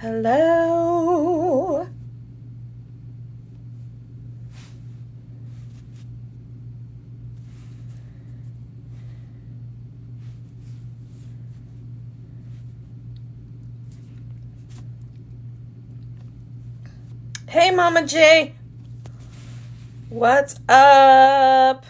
Hello. Hey, Mama J. What's up?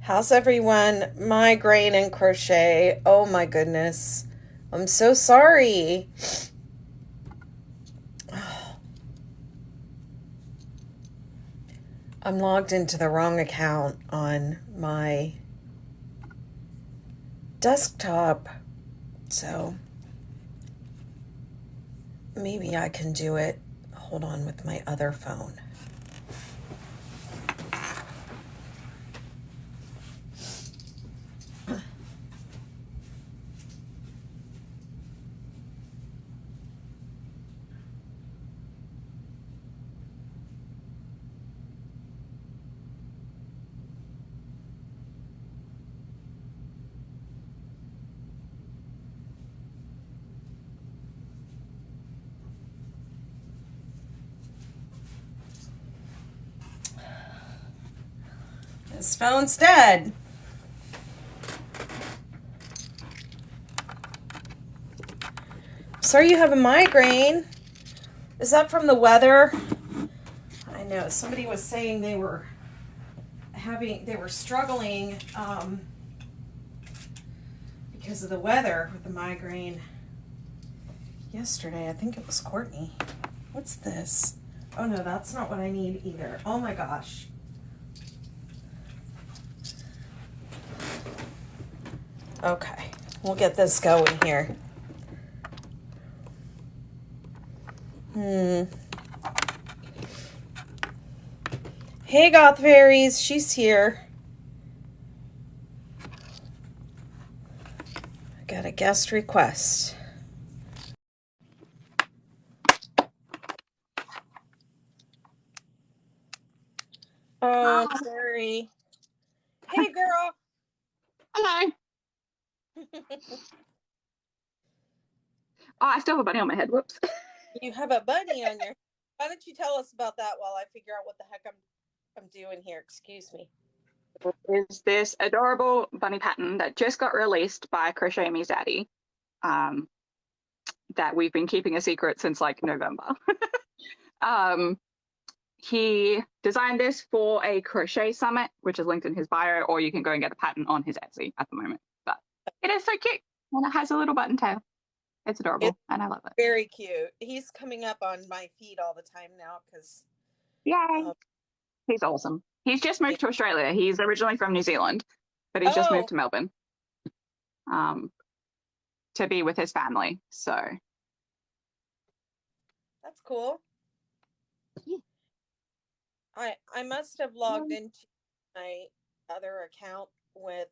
How's everyone? Migraine and crochet. Oh my goodness. I'm so sorry. I'm logged into the wrong account on my desktop. So maybe I can do it. Hold on with my other phone. This phone's dead. Sorry you have a migraine. Is that from the weather? I know somebody was saying they were struggling because of the weather with the migraine yesterday. I think it was Courtney. What's this? Oh no, that's not what I need either. Oh my gosh. Okay, we'll get this going here. Hey, Goth Fairies, she's here. I got a guest request. Oh, sorry. Hey, girl. Hello. Oh, I still have a bunny on my head. Whoops. You have a bunny on your... Why don't you tell us about that while I figure out what the heck I'm doing here? Excuse me. Is this adorable bunny pattern that just got released by Crochet Me's daddy, that we've been keeping a secret since like November. He designed this for a crochet summit, which is linked in his bio, or you can go and get a pattern on his Etsy at the moment. But it is so cute, and it has a little button tail. It's adorable, and I love it. Very cute. He's coming up on my feed all the time now because... Yay! He's awesome. He's just moved to Australia. He's originally from New Zealand, but he's just moved to Melbourne to be with his family. So that's cool. Yeah. I must have logged into my other account with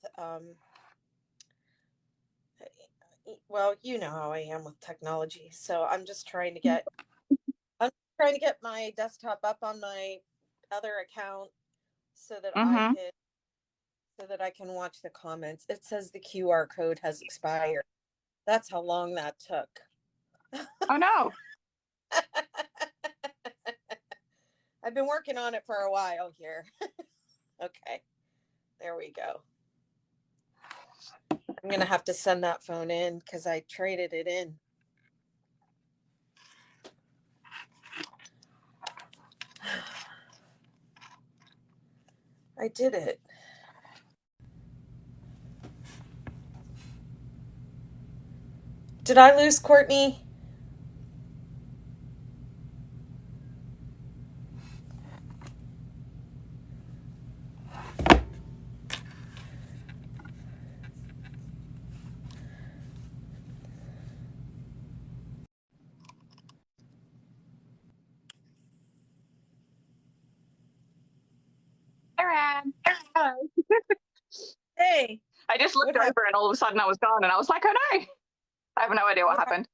well, you know how I am with technology. So I'm just trying to get my desktop up on my other account so that I can watch the comments. It says the QR code has expired. That's how long that took. Oh no. I've been working on it for a while here. Okay. There we go. I'm going to have to send that phone in because I traded it in. I did it. Did I lose Courtney? Hey, I just looked what happened? over and all of a sudden I was gone and I was like, oh no, I have no idea what happened.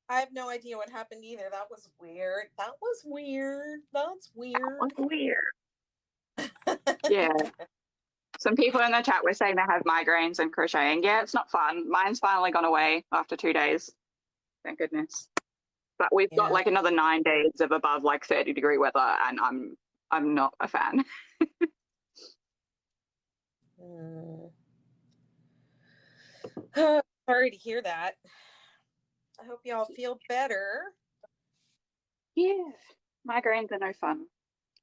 I have no idea what happened either. That was weird. That was weird. That's weird. That was weird. Yeah. Some people in the chat were saying they have migraines and crocheting. Yeah, it's not fun. Mine's finally gone away after 2 days. Thank goodness. But we've got Yeah. like another 9 days of above like 30-degree weather, and I'm not a fan. Sorry to hear that. I hope y'all feel better. Yeah, migraines are no fun.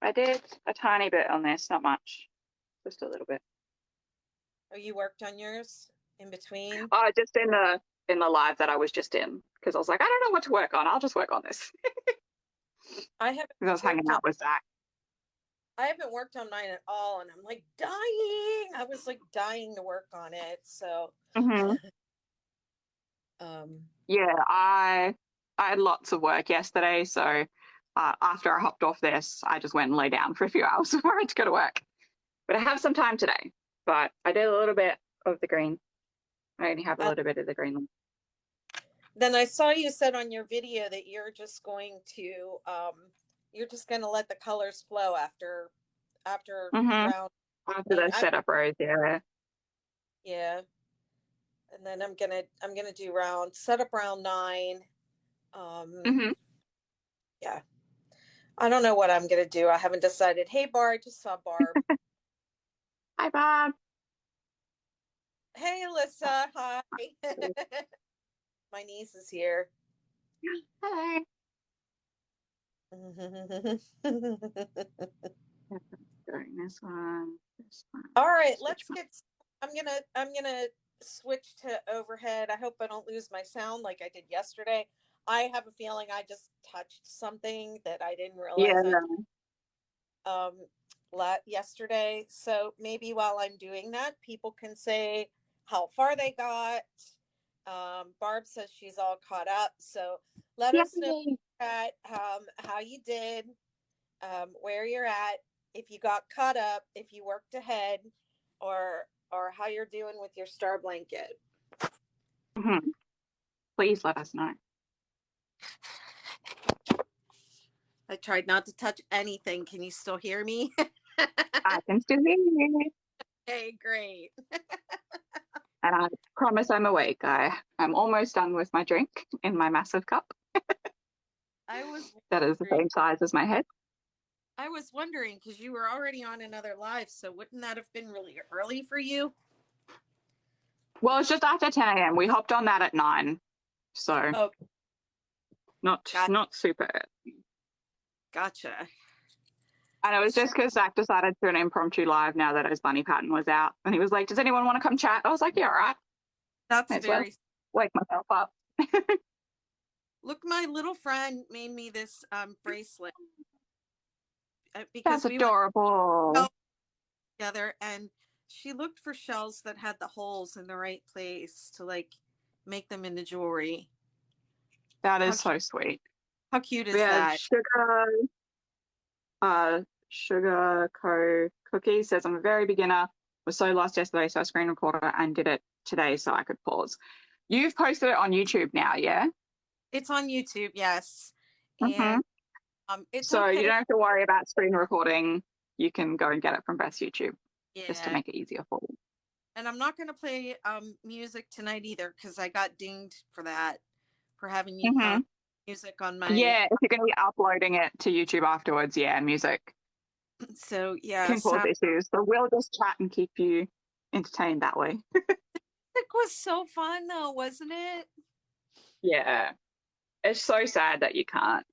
I did a tiny bit on this, not much, just a little bit. Oh, you worked on yours in between? Oh, just in the live that I was just in, because I was like, I don't know what to work on. I'll just work on this. I haven't. Because I was hanging out with Zach. I haven't worked on mine at all, and I'm like dying. I was like dying to work on it. So, Yeah, I had lots of work yesterday, so after I hopped off this, I just went and lay down for a few hours before I had to go to work. But I have some time today. But I did a little bit of the green. I only have a little bit of the green. Then I saw you said on your video that you're just going to let the colors flow after round. After the setup rows, yeah. Yeah. And then I'm gonna do setup round 9. Yeah. I don't know what I'm gonna do. I haven't decided. Hey Barb, I just saw Barb. Hi Bob. Hey Alyssa, hi. My niece is here. Hello. This one. All right, I'm gonna switch to overhead. I hope I don't lose my sound like I did yesterday. I have a feeling I just touched something that I didn't realize yesterday. So maybe while I'm doing that, people can say how far they got. Barb says she's all caught up. So let us know at how you did, where you're at, if you got caught up, if you worked ahead, or how you're doing with your star blanket. Please let us know. I tried not to touch anything. Can you still hear me? I can still hear you. Okay, great. And I promise I'm awake. I'm almost done with my drink in my massive cup. That is the same size as my head. I was wondering, because you were already on another live, so wouldn't that have been really early for you? Well, it's just after 10 a.m. We hopped on that at 9. So not super early. Gotcha. And it was just because Zach decided to do an impromptu live now that his bunny pattern was out. And he was like, does anyone want to come chat? I was like, yeah, all right. That's very... Wake myself up. Look, my little friend made me this bracelet. Because that's adorable. Together, and she looked for shells that had the holes in the right place to like make them into jewelry. That is so sweet. How cute is that? Sugar Co Cookie says, I'm a very beginner, was so lost yesterday, so I screen recorded it and did it today so I could pause. You've posted it on YouTube now, yeah? It's on YouTube, yes. And it's so you don't have to worry about screen recording. You can go and get it from Best YouTube, just to make it easier for you. And I'm not going to play music tonight either, because I got dinged for that, for having music on my... Yeah, if you're going to be uploading it to YouTube afterwards, yeah, music. So, yeah. Can cause issues. So we'll just chat and keep you entertained that way. It was so fun, though, wasn't it? Yeah. It's so sad that you can't.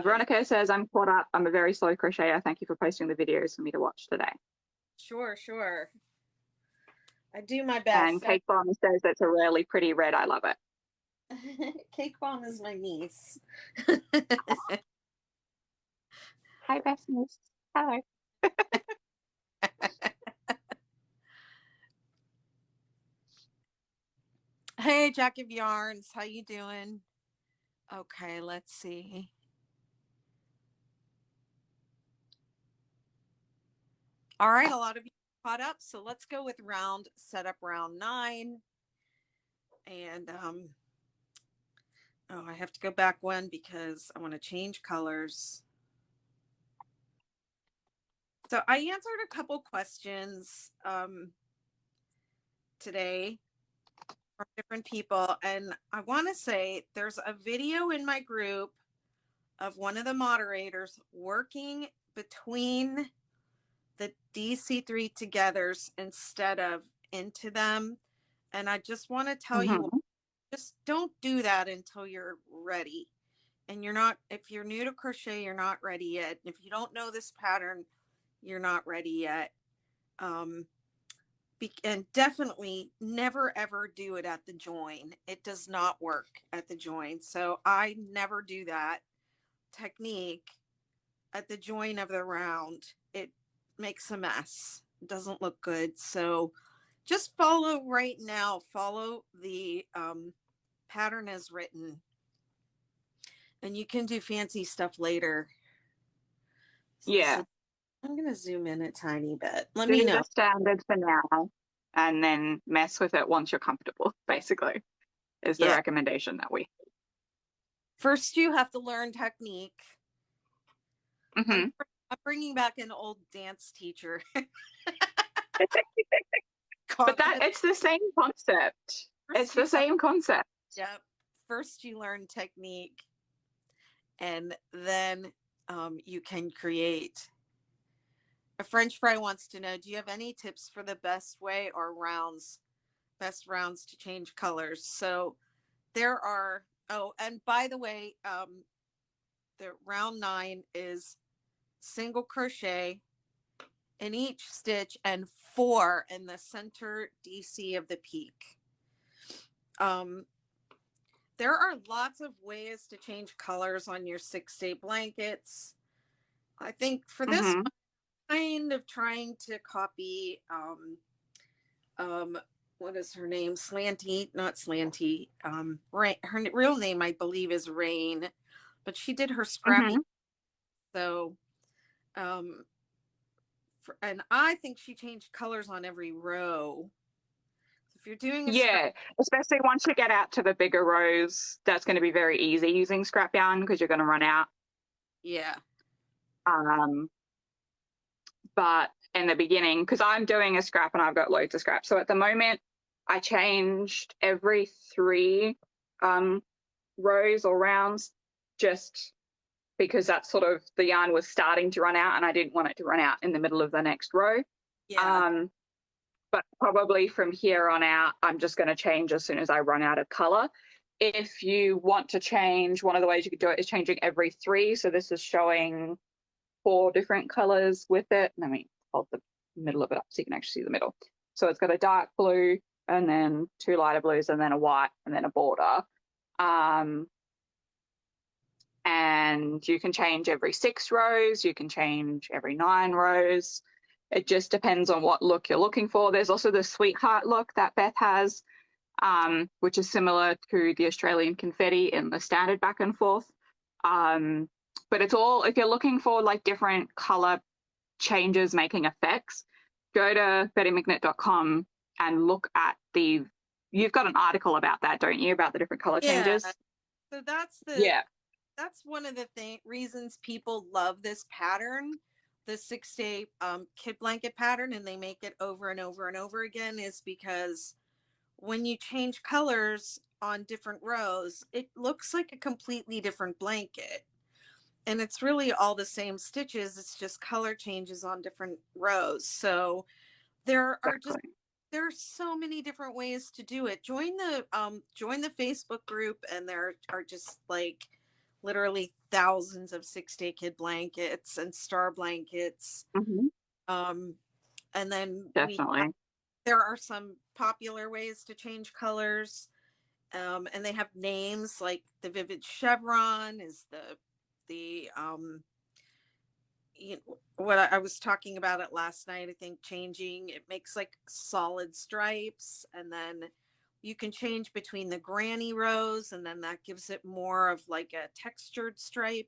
Veronica says, I'm caught up. I'm a very slow crocheter. Thank you for posting the videos for me to watch today. Sure. I do my best. And Cake Bomb says it's a really pretty red. I love it. Cake Bomb is my niece. Hi, best niece. Hello. Hey, Jack of Yarns. How you doing? Okay, let's see. All right, a lot of you caught up. So let's go with set up round 9. And oh, I have to go back one because I want to change colors. So I answered a couple questions today from different people, and I want to say there's a video in my group of one of the moderators working between the DC3 togethers instead of into them. And I just want to tell you, just don't do that until you're ready. And you're not, if you're new to crochet, you're not ready yet. If you don't know this pattern, you're not ready yet. And definitely never ever do it at the join. It does not work at the join. So I never do that technique at the join of the round. It makes a mess. It doesn't look good. So just follow right now. Follow the pattern as written. And you can do fancy stuff later. So yeah. I'm going to zoom in a tiny bit. Let Do me know. the standard for now and then mess with it once you're comfortable, basically, is the recommendation that we. First, you have to learn technique. Mm-hmm. I'm bringing back an old dance teacher. But it's the same concept. It's the same concept. Yeah. First, you learn technique, and then you can create. A French fry wants to know, do you have any tips for the best way or best rounds to change colors? So there are, oh, and by the way, the round 9 is single crochet in each stitch and 4 in the center DC of the peak. There are lots of ways to change colors on your 6-day blankets. I think for this one, kind of trying to copy what is her name? Slanty, not Slanty. Rain, her real name I believe is Rain, but she did her scrappy. So and I think she changed colors on every row. If you're doing especially once you get out to the bigger rows, that's going to be very easy using scrap yarn because you're going to run out. Yeah. But in the beginning, because I'm doing a scrap and I've got loads of scrap, so at the moment I changed every 3 rows or rounds, just because that's sort of the yarn was starting to run out and I didn't want it to run out in the middle of the next row. Yeah. But probably from here on out, I'm just going to change as soon as I run out of color. If you want to change, one of the ways you could do it is changing every 3. So this is showing 4 different colors with it. Let me hold the middle of it up so you can actually see the middle. So it's got a dark blue and then 2 lighter blues and then a white and then a border. And you can change every 6 rows. You can change every 9 rows. It just depends on what look you're looking for. There's also the sweetheart look that Beth has, which is similar to the Australian confetti in the standard back and forth. But it's all, if you're looking for like different color changes making effects, go to bettymcnitt.com and look at you've got an article about that, don't you? About the different color changes. So that's that's one of the reasons people love this pattern, the 6-day kid blanket pattern, and they make it over and over and over again, is because when you change colors on different rows, it looks like a completely different blanket. And it's really all the same stitches. It's just color changes on different rows. So there are so many different ways to do it. Join the Facebook group, and there are just like literally thousands of 6-day kid blankets and star blankets. And then there are some popular ways to change colors. And they have names like the Vivid Chevron is what I was talking about it last night. I think changing, it makes like solid stripes, and then you can change between the granny rows, and then that gives it more of like a textured stripe,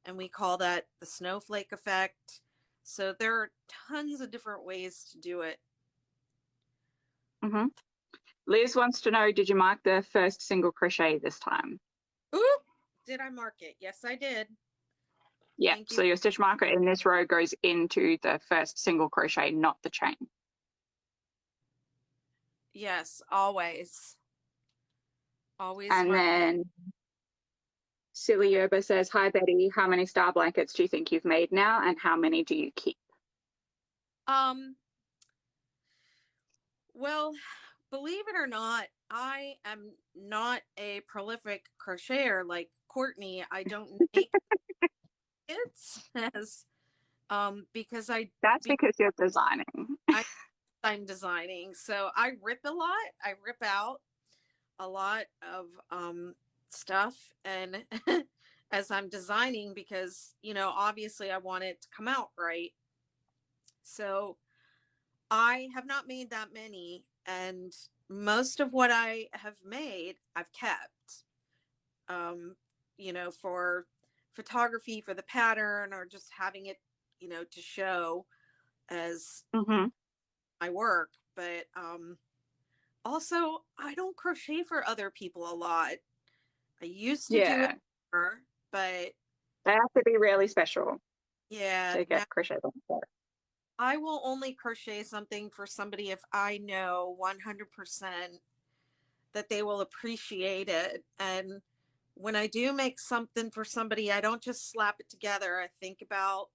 and we call that the snowflake effect. So there are tons of different ways to do it. Mm-hmm. Liz wants to know, did you mark the first single crochet this time? Ooh, did I mark it? Yes, I did. Yeah, Thank you. so your stitch marker in this row goes into the first single crochet, not the chain. Yes, always. Always And mark. then Silly Yerba says, hi Betty, how many star blankets do you think you've made now and how many do you keep? Well, believe it or not, I am not a prolific crocheter like Courtney. I don't make kits as because That's because you're designing. I'm designing. So I rip a lot. I rip out a lot of stuff and as I'm designing because, you know, obviously I want it to come out right. So I have not made that many, and most of what I have made, I've kept. Um, you know, for photography, for the pattern, or just having it, you know, to show as Mm-hmm. my work. But also, I don't crochet for other people a lot. I used to do it Yeah, more, but they have to be really special yeah, to now get crochet blankets. I will only crochet something for somebody if I know 100% that they will appreciate it. And when I do make something for somebody, I don't just slap it together. I think about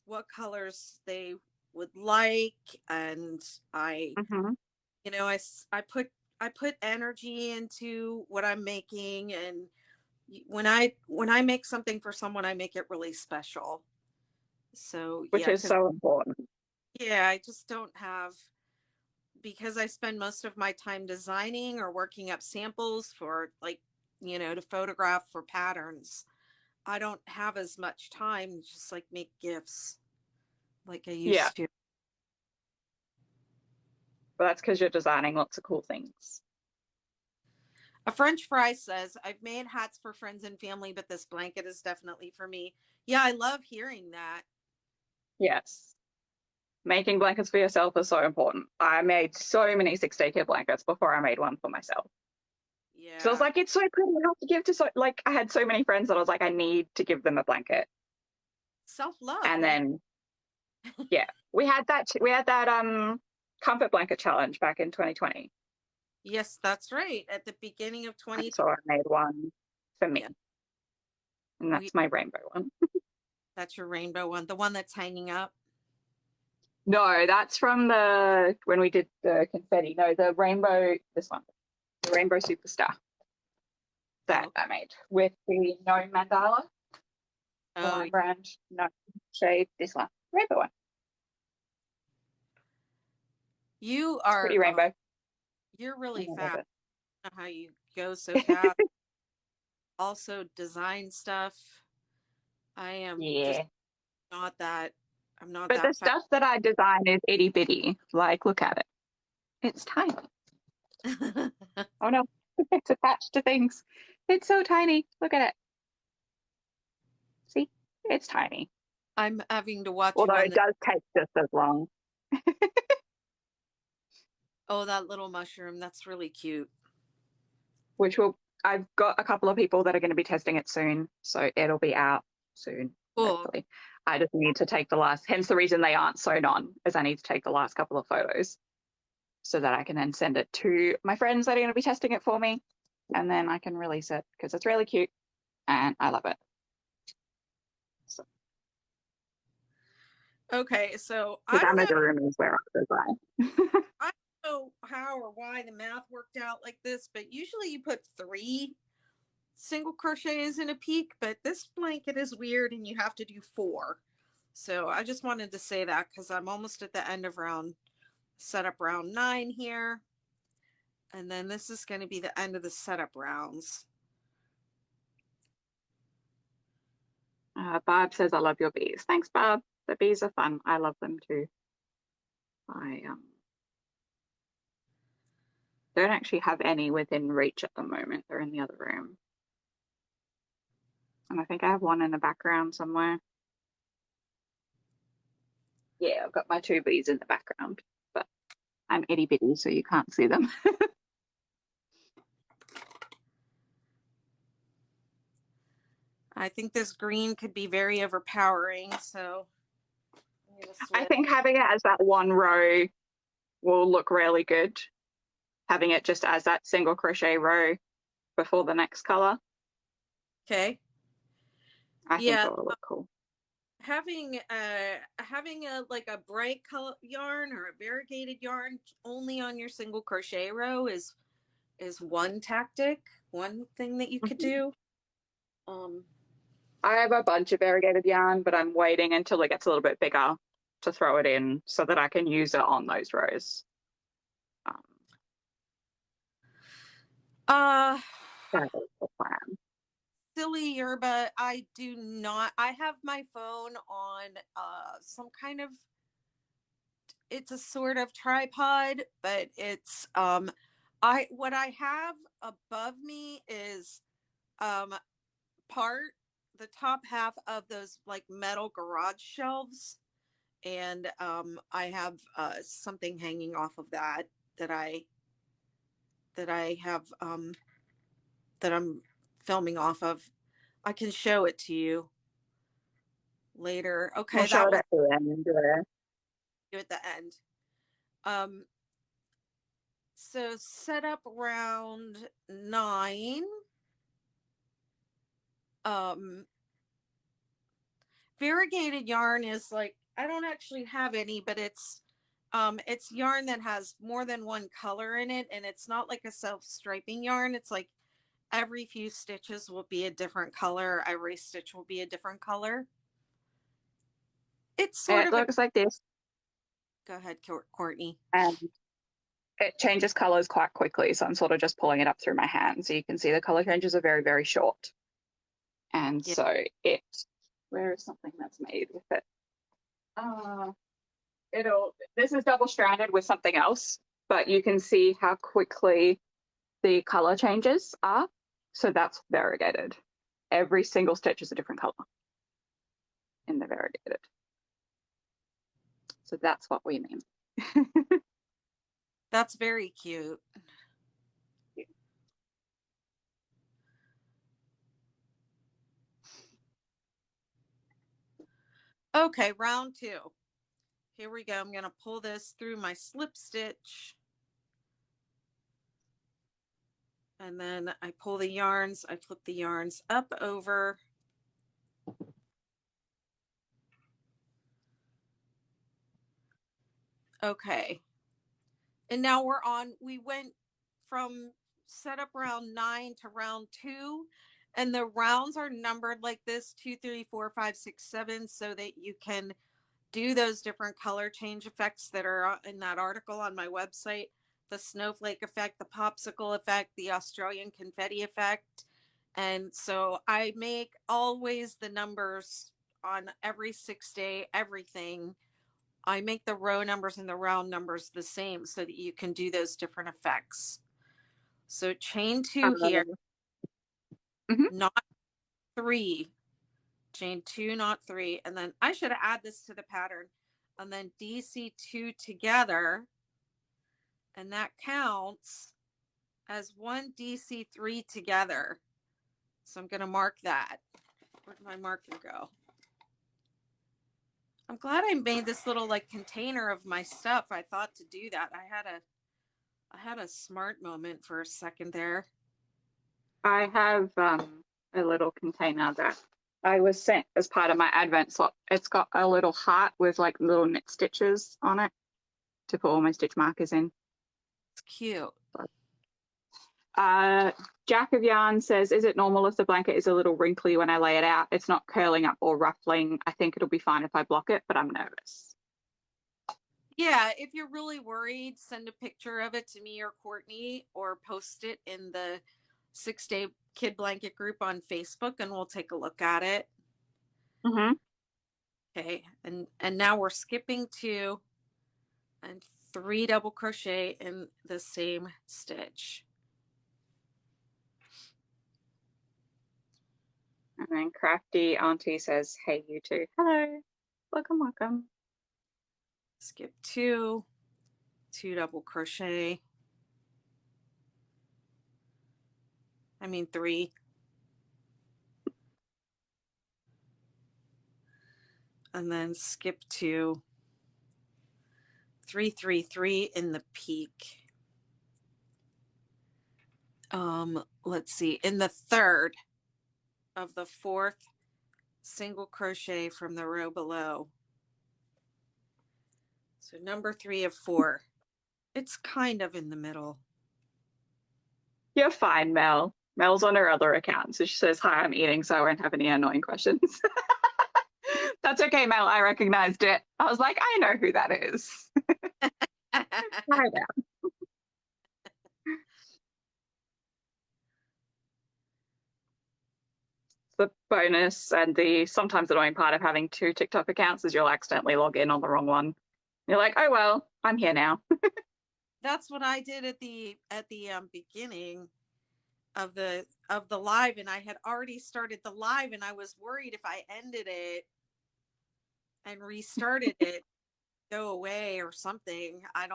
what colors they would like, and I, Mm-hmm. you know, I put energy into what I'm making, and when I make something for someone, I make it really special. So Which yeah, is because so important. yeah, I just don't have, because I spend most of my time designing or working up samples for, like, you know, to photograph for patterns. I don't have as much time to just like make gifts like I Yeah, used to. but that's because you're designing lots of cool things. A French fry says, I've made hats for friends and family, but this blanket is definitely for me. Yeah, I love hearing that. Yes. Making blankets for yourself is so important. I made so many 6-day kit blankets before I made one for myself. So I was Yeah. like, it's so pretty. I have to give to like I had so many friends that I was like, I need to give them a blanket. Self-love, And man. then yeah, we had that comfort blanket challenge back in 2020. Yes, that's right. At the beginning of And 2020. so I made one for me. Yeah. And We that's my rainbow one. That's your rainbow one, the one that's hanging up. No, that's from the when we did the confetti. No, the rainbow, this one, the rainbow superstar that Oh, I made with the no mandala, the oh, line brand, no shade, this one, rainbow one. you It's are pretty rainbow. you're I really love fast. it. I don't know how you go so fast. Also design stuff. I am just Yeah. not that I'm not But the that fast. stuff that I design is itty bitty. Like, look at it. It's tiny. Oh no, it's attached to things. It's so tiny. Look at it. See? It's tiny. I'm having to watch you Although on it this. does take just as long. Oh, that little mushroom. That's really cute. Which will, I've got a couple of people that are going to be testing it soon. So it'll be out soon, Cool. hopefully. I just need to take the last, hence the reason they aren't sewn on, is I need to take the last couple of photos so that I can then send it to my friends that are going to be testing it for me. And then I can release it because it's really cute and I love it. So, Okay, so because amigurumi is where I design. I don't know how or why the math worked out like this, but usually you put 3 single crochets in a peak, but this blanket is weird and you have to do 4. So I just wanted to say that because I'm almost at the end of setup round 9 here. And then this is going to be the end of the setup rounds. Barb says, I love your bees. Thanks, Barb. The bees are fun. I love them too. I don't actually have any within reach at the moment. They're in the other room. And I think I have one in the background somewhere. Yeah, I've got my two bees in the background, but I'm itty bitty, so you can't see them. I think this green could be very overpowering, so I'm gonna I switch. think having it as that one row will look really good. Having it just as that single crochet row before the next color. Okay. I think Yeah, it will look cool. having a like a bright color yarn or a variegated yarn only on your single crochet row is one tactic, one thing that you could do. I have a bunch of variegated yarn, but I'm waiting until it gets a little bit bigger to throw it in so that I can use it on those rows. That is the plan. Silly Yerba, I do not. I have my phone on some kind of, it's a sort of tripod, but it's what I have above me is part the top half of those like metal garage shelves, and I have something hanging off of that that I have that I'm filming off of. I can show it to you later. We'll Okay, show that it was at the end. at the end. Um, so set up round 9. Um, variegated yarn is like, I don't actually have any, but it's yarn that has more than one color in it, and it's not like a self-striping yarn. It's like every few stitches will be a different color. Every stitch will be a different color. It's sort It of a, looks like this, go ahead, Courtney. and it changes colors quite quickly. So I'm sort of just pulling it up through my hand. So you can see the color changes are very, very short. And Yeah. so where is something that's made with it? This is double stranded with something else, but you can see how quickly the color changes are. So that's variegated. Every single stitch is a different color in the variegated. So that's what we mean. That's very cute. Okay, round 2. Here we go. I'm going to pull this through my slip stitch. And then I pull the yarns, I flip the yarns up over. Okay. And now we went from setup round 9 to round 2. And the rounds are numbered like this, 2, 3, 4, 5, 6, 7, so that you can do those different color change effects that are in that article on my website. The snowflake effect, the popsicle effect, the Australian confetti effect. And so I make always the numbers on every 6-day, everything. I make the row numbers and the round numbers the same so that you can do those different effects. So chain 2 here, Mhm. not 3. Chain 2, not 3. And then I should add this to the pattern. And then DC2 together. And that counts as one DC3 together. So I'm going to mark that. Where'd my marker go? I'm glad I made this little like container of my stuff. I thought to do that. I had a smart moment for a second there. I have a little container that I was sent as part of my advent slot. It's got a little heart with like little knit stitches on it to put all my stitch markers in. It's cute. Jack of Yarn says, is it normal if the blanket is a little wrinkly when I lay it out? It's not curling up or ruffling. I think it'll be fine if I block it, but I'm nervous. Yeah, if you're really worried, send a picture of it to me or Courtney, or post it in the 6-day kid blanket group on Facebook, and we'll take a look at it. Mm-hmm. Okay, and now we're skipping 2 and 3 double crochet in the same stitch. And then Crafty Auntie says, hey, you two. Hello. Welcome, welcome. skip 2, 2 double crochet, 3, and then skip 2, 3, 3, 3 in the peak. Let's see, in the third of the fourth single crochet from the row below. So number 3 of 4. It's kind of in the middle. You're fine, Mel. Mel's on her other account, so she says, "Hi, I'm eating, so I won't have any annoying questions." That's okay, Mel. I recognized it. I was like, I know who that is. Hi, Mel. The bonus and the sometimes annoying part of having 2 TikTok accounts is you'll accidentally log in on the wrong one. You're like, oh well, I'm here now. That's what I did at the beginning of the live, and I had already started the live, and I was worried if I ended it and restarted it, go away or something. I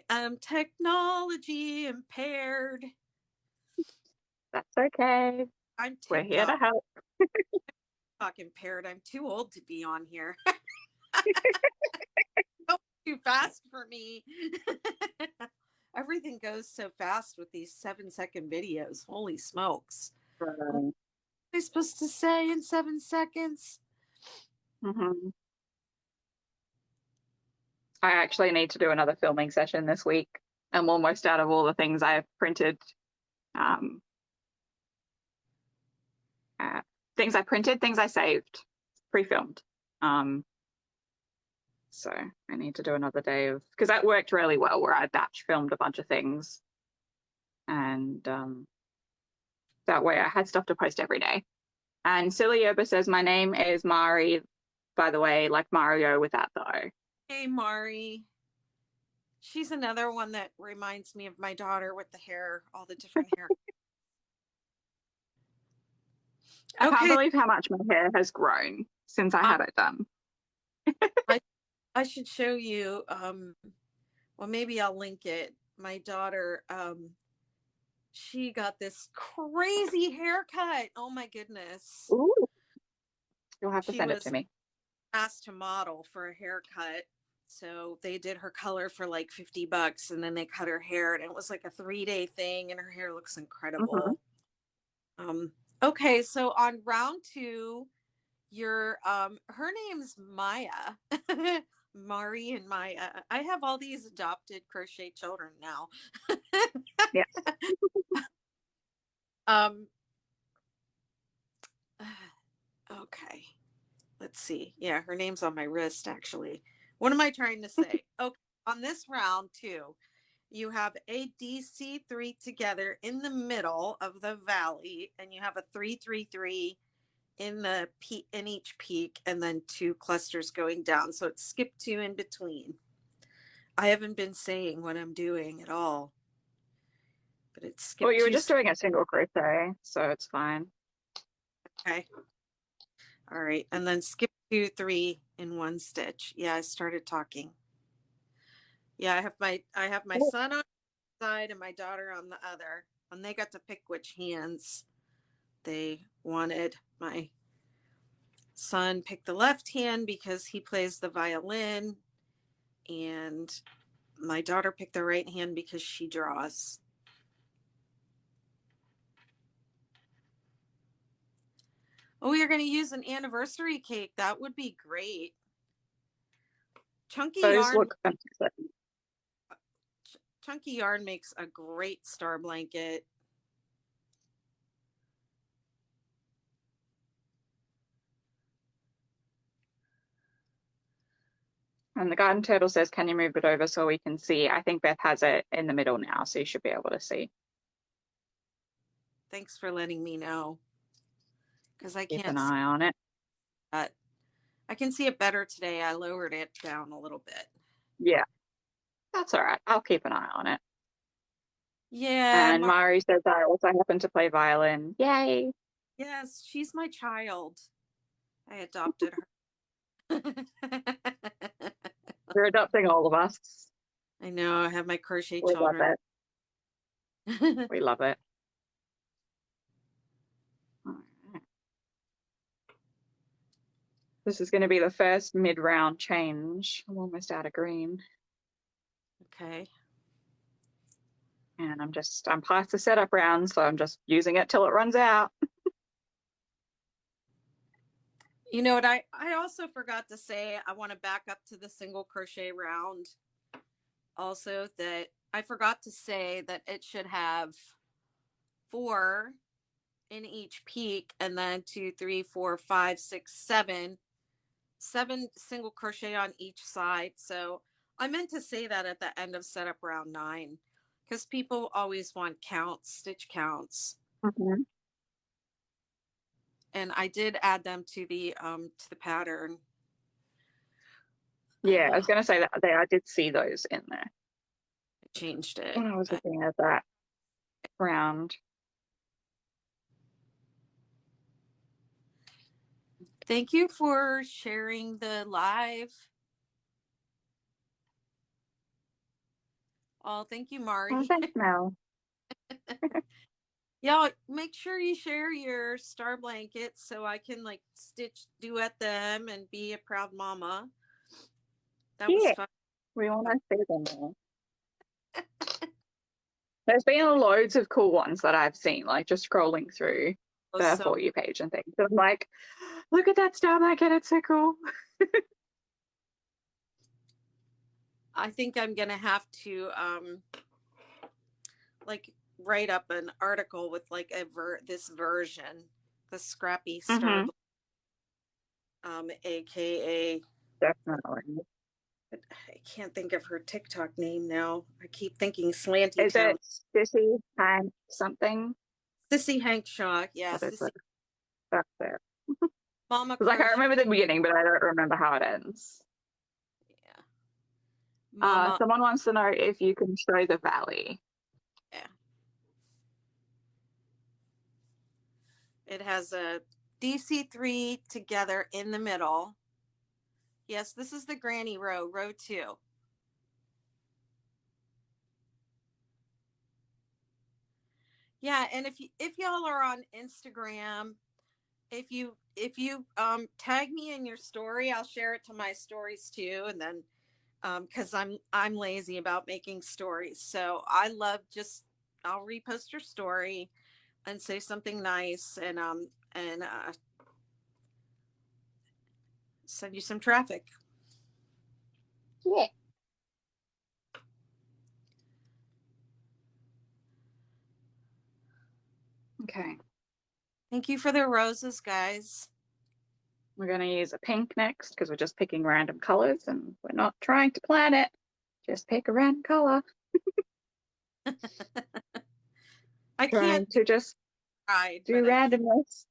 am technology impaired. That's okay. I'm We're here to help. TikTok impaired. I'm too old to be on here. Too fast for me. Everything goes so fast with these 7-second videos. Holy smokes. What am I supposed to say in 7 seconds? Mm-hmm. I actually need to do another filming session this week. I'm almost out of all the things I've printed. Things I printed, things I saved, pre-filmed. So I need to do another day of, because that worked really well where I batch filmed a bunch of things. And that way I had stuff to post every day. And Silly Yoba says, my name is Mari, by the way, like Mario without the O. Hey, Mari. She's another one that reminds me of my daughter with the hair, all the different hair. I can't believe how much my hair has grown since I had it done. I should show you. Well, maybe I'll link it. My daughter, she got this crazy haircut. Oh my goodness. Ooh. You'll have to send it to me. Asked to model for a haircut. So they did her color for like $50, and then they cut her hair, and it was like a 3-day thing, and her hair looks incredible. Mm-hmm. Okay, so on round 2, your her name's Maya. Mari and Maya. I have all these adopted crochet children now. Yeah. Okay. Let's see. Yeah, her name's on my wrist, actually. What am I trying to say? Okay, on this round 2, you have a DC3 together in the middle of the valley, and you have a 3, 3, 3 in the peak, in each peak, and then 2 clusters going down. So it's skip 2 in between. I haven't been saying what I'm doing at all, but it's skip. Well, you were just doing a single crochet, so it's fine. Okay. All right, and then skip 2, 3 in 1 stitch. Yeah, I started talking. Yeah, I have my son on one side and my daughter on the other, and they got to pick which hands they wanted. My son picked the left hand because he plays the violin, and my daughter picked the right hand because she draws. Oh, you're going to use an anniversary cake. That would be great. Chunky yarn makes a great star blanket. And the garden turtle says, can you move it over so we can see? I think Beth has it in the middle now, so you should be able to see. Thanks for letting me know. Because I can't keep an eye on it. I can see it better today. I lowered it down a little bit. Yeah, that's all right. I'll keep an eye on it. Yeah. And Mari says, I also happen to play violin. Yay. Yes, she's my child. I adopted her. You're adopting all of us. I know. I have my crochet We love children. it. We love it. This is going to be the first mid-round change. I'm almost out of green. Okay. And I'm past the setup round, so I'm just using it till it runs out. You know what? I also forgot to say, I want to back up to the single crochet round. Also, that I forgot to say that it should have 4 in each peak, and then 2, 3, 4, 5, 6, 7 single crochet on each side. So I meant to say that at the end of setup round 9, because people always want counts, stitch counts. Mm-hmm. And I did add them to the pattern. Yeah, I was going to say that I did see those in there. I changed it. When I was looking at that round. Thank you for sharing the live. Oh, thank you, Mari. Oh, thanks, Mel. Y'all, make sure you share your star blankets so I can like duet them and be a proud mama. That was fun. We want to see them all. There's been loads of cool ones that I've seen, like just scrolling through the For You page and things. So I'm like, look at that star blanket, it's so cool. I think I'm gonna have to like write up an article with like this version, the scrappy star, aka Definitely. I can't think of her TikTok name now. I keep thinking Slanty Is Town. it Sissy Hank something? Sissy Hank Shaw, yeah. Sissy. That's it. Mama Because like I remember the beginning, but I don't remember how it ends. Yeah. Mama. Someone wants to know if you can show the valley. Yeah. It has a DC3 together in the middle. Yes, this is the granny row 2. Yeah, and if y'all are on Instagram, if you tag me in your story, I'll share it to my stories too, and then because I'm lazy about making stories, so I love I'll repost your story and say something nice and send you some traffic. Yeah. Okay. Thank you for the roses, guys. We're going to use a pink next because we're just picking random colors and we're not trying to plan it. Just pick a random color. I trying can't to just do randomness.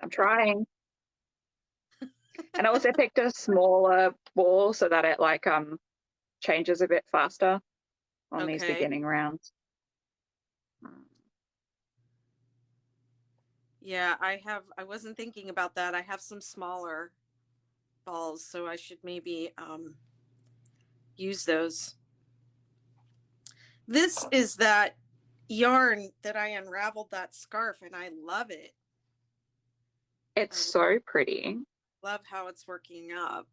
I'm trying. And I also picked a smaller ball so that it like changes a bit faster on these beginning rounds. Yeah, I wasn't thinking about that. I have some smaller balls, so I should maybe use those. This is that yarn that I unraveled that scarf, and I love it. It's so pretty. Love how it's working up.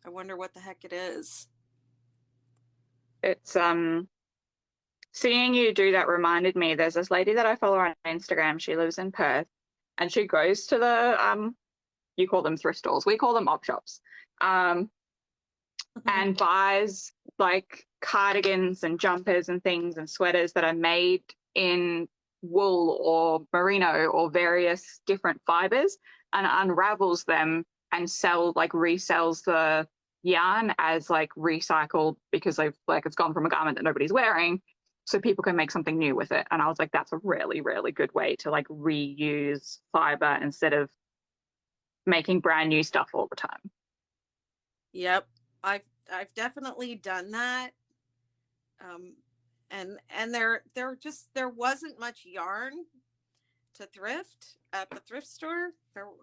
I wonder what the heck it is. It's seeing you do that reminded me, there's this lady that I follow on Instagram. She lives in Perth and she goes to the you call them thrift stores, we call them op shops, and buys like cardigans and jumpers and things and sweaters that are made in wool or merino or various different fibers and unravels them and resells the yarn as like recycled because it's gone from a garment that nobody's wearing, so people can make something new with it. And I was like, that's a really, really good way to like reuse fiber instead of making brand new stuff all the time. Yep, I've definitely done that. And there wasn't much yarn to thrift at the thrift store.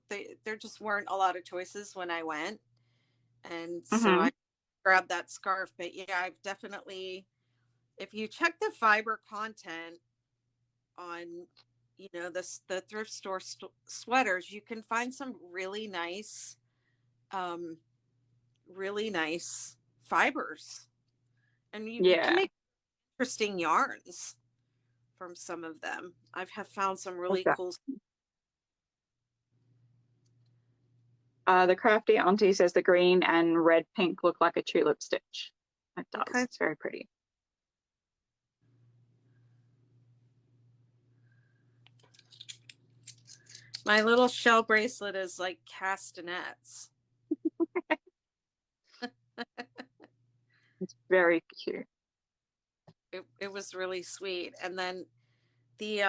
There just weren't a lot of choices when I went, and so I grab that scarf. But yeah, I've definitely, if you check the fiber content on, the thrift store sweaters, you can find some um, really nice fibers, and you can Yeah, make interesting yarns from some of them. Have found some really okay. cool. The crafty auntie says the green and red pink look like a tulip stitch. It does. Okay. It's very pretty. My little shell bracelet is like castanets. It's very cute. It was really sweet. And then the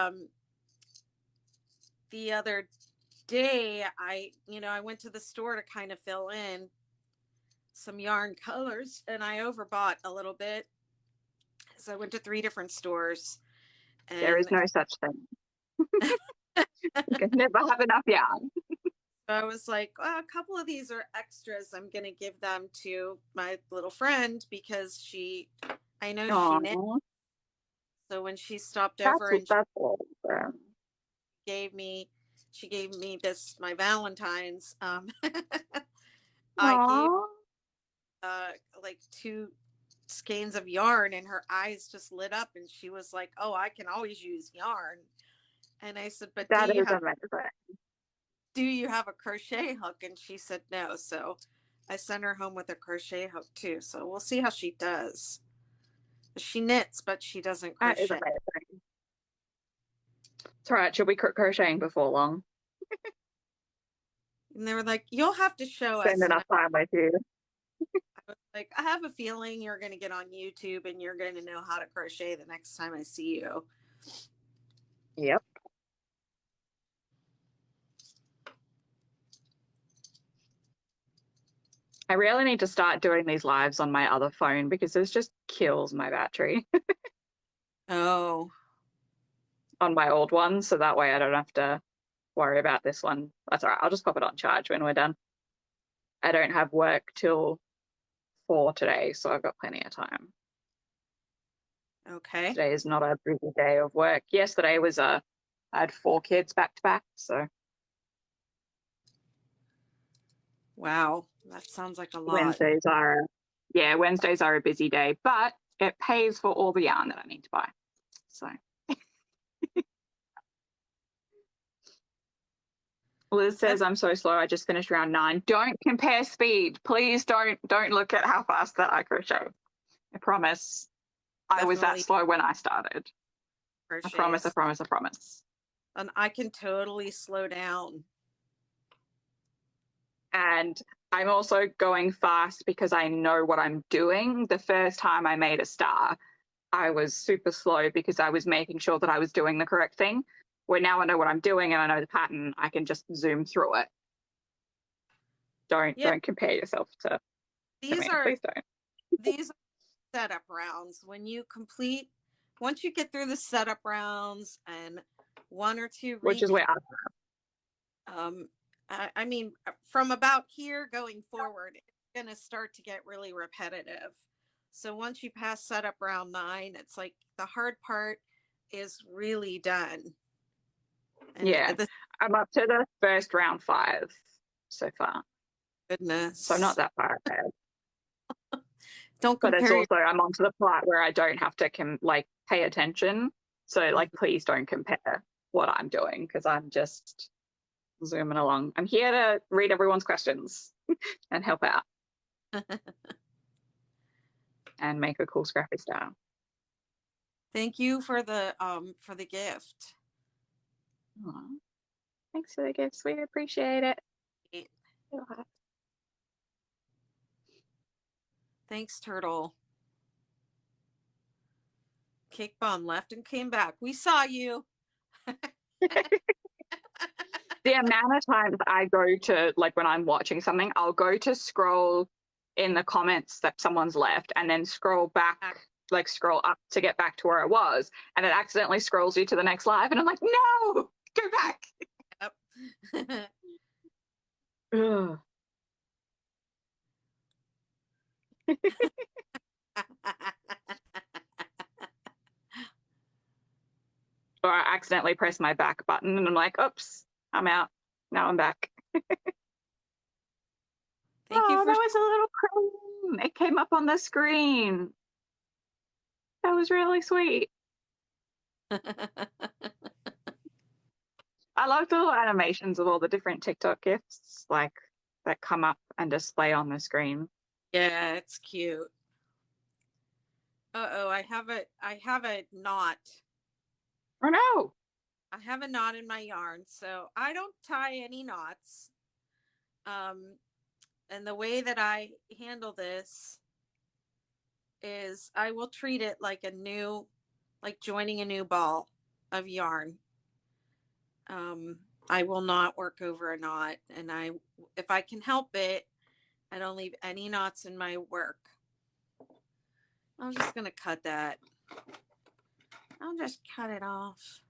other day I went to the store to kind of fill in some yarn colors, and I overbought a little bit. So I went to 3 different stores, There and is no such thing. You can never have enough yarn. I was like, well, a couple of these are extras. I'm going to give them to my little friend because I know she knit. Oh, So when she stopped over that's and that's awesome. gave me, she gave me this, my Valentine's, I gave Aww. like 2 skeins of yarn, and her eyes just lit up, and she was like, oh, I can always use yarn. And I said, but That is amazing. do you have a crochet hook? And she said no. So I sent her home with a crochet hook too. So we'll see how she does. She knits, but she doesn't That is crochet. amazing. It's all right. She'll be crocheting before long. And they were like, you'll have to show Spend us. And enough time with you. I was like, I have a feeling you're going to get on YouTube and you're going to know how to crochet the next time I see you. Yep. I really need to start doing these lives on my other phone because this just kills my battery Oh, on my old one. So that way I don't have to worry about this one. That's all right. I'll just pop it on charge when we're done. I don't have work till 4 today, so I've got plenty of time. okay. Today is not a busy day of work. Yesterday was I had 4 kids back to back, so Wow. That sounds like a lot. Wednesdays are a busy day, but it pays for all the yarn that I need to buy. So Liz says, I'm so slow. I just finished round 9. Don't compare speed. Please don't look at how fast that I crochet. I promise. I was that slow when I started. I promise. And I can totally slow down. And I'm also going fast because I know what I'm doing. The first time I made a star, I was super slow because I was making sure that I was doing the correct thing. Where now I know what I'm doing and I know the pattern, I can just zoom through it. Don't compare yourself to me. Please don't. These are setup rounds. Once you get through the setup rounds and 1 or 2 Which is where I mean, from about here going forward, it's going to start to get really repetitive. So once you pass setup round 9, it's like the hard part is really done. And I'm up to the first round 5 so far. Goodness. So I'm not that far ahead. Don't compare. But it's also, I'm onto the part where I don't have to pay attention. So please don't compare what I'm doing because I'm just zooming along. I'm here to read everyone's questions and help out and make a cool scrappy style. Thank you for the gift. Aww. Thanks for the gifts. We appreciate it. Thanks, Turtle. Cake Bomb left and came back. We saw you. The amount of times I go to, when I'm watching something, I'll go to scroll in the comments that someone's left and then scroll back, scroll up to get back to where I was. And it accidentally scrolls you to the next live. And I'm like, no, go back. Yep. Or I accidentally press my back button and I'm like, oops, I'm out. Now I'm back. Thank you Oh, for that was a little cream. It came up on the screen. That was really sweet. I love the little animations of all the different TikTok gifts, like that come up and display on the screen. Yeah, it's cute. Uh-oh, I have a knot. Oh no. I have a knot in my yarn, so I don't tie any knots. And the way that I handle this is I will treat it like like joining a new ball of yarn. I will not work over a knot, and if I can help it, I don't leave any knots in my work. I'm just gonna cut that. I'll just cut it off.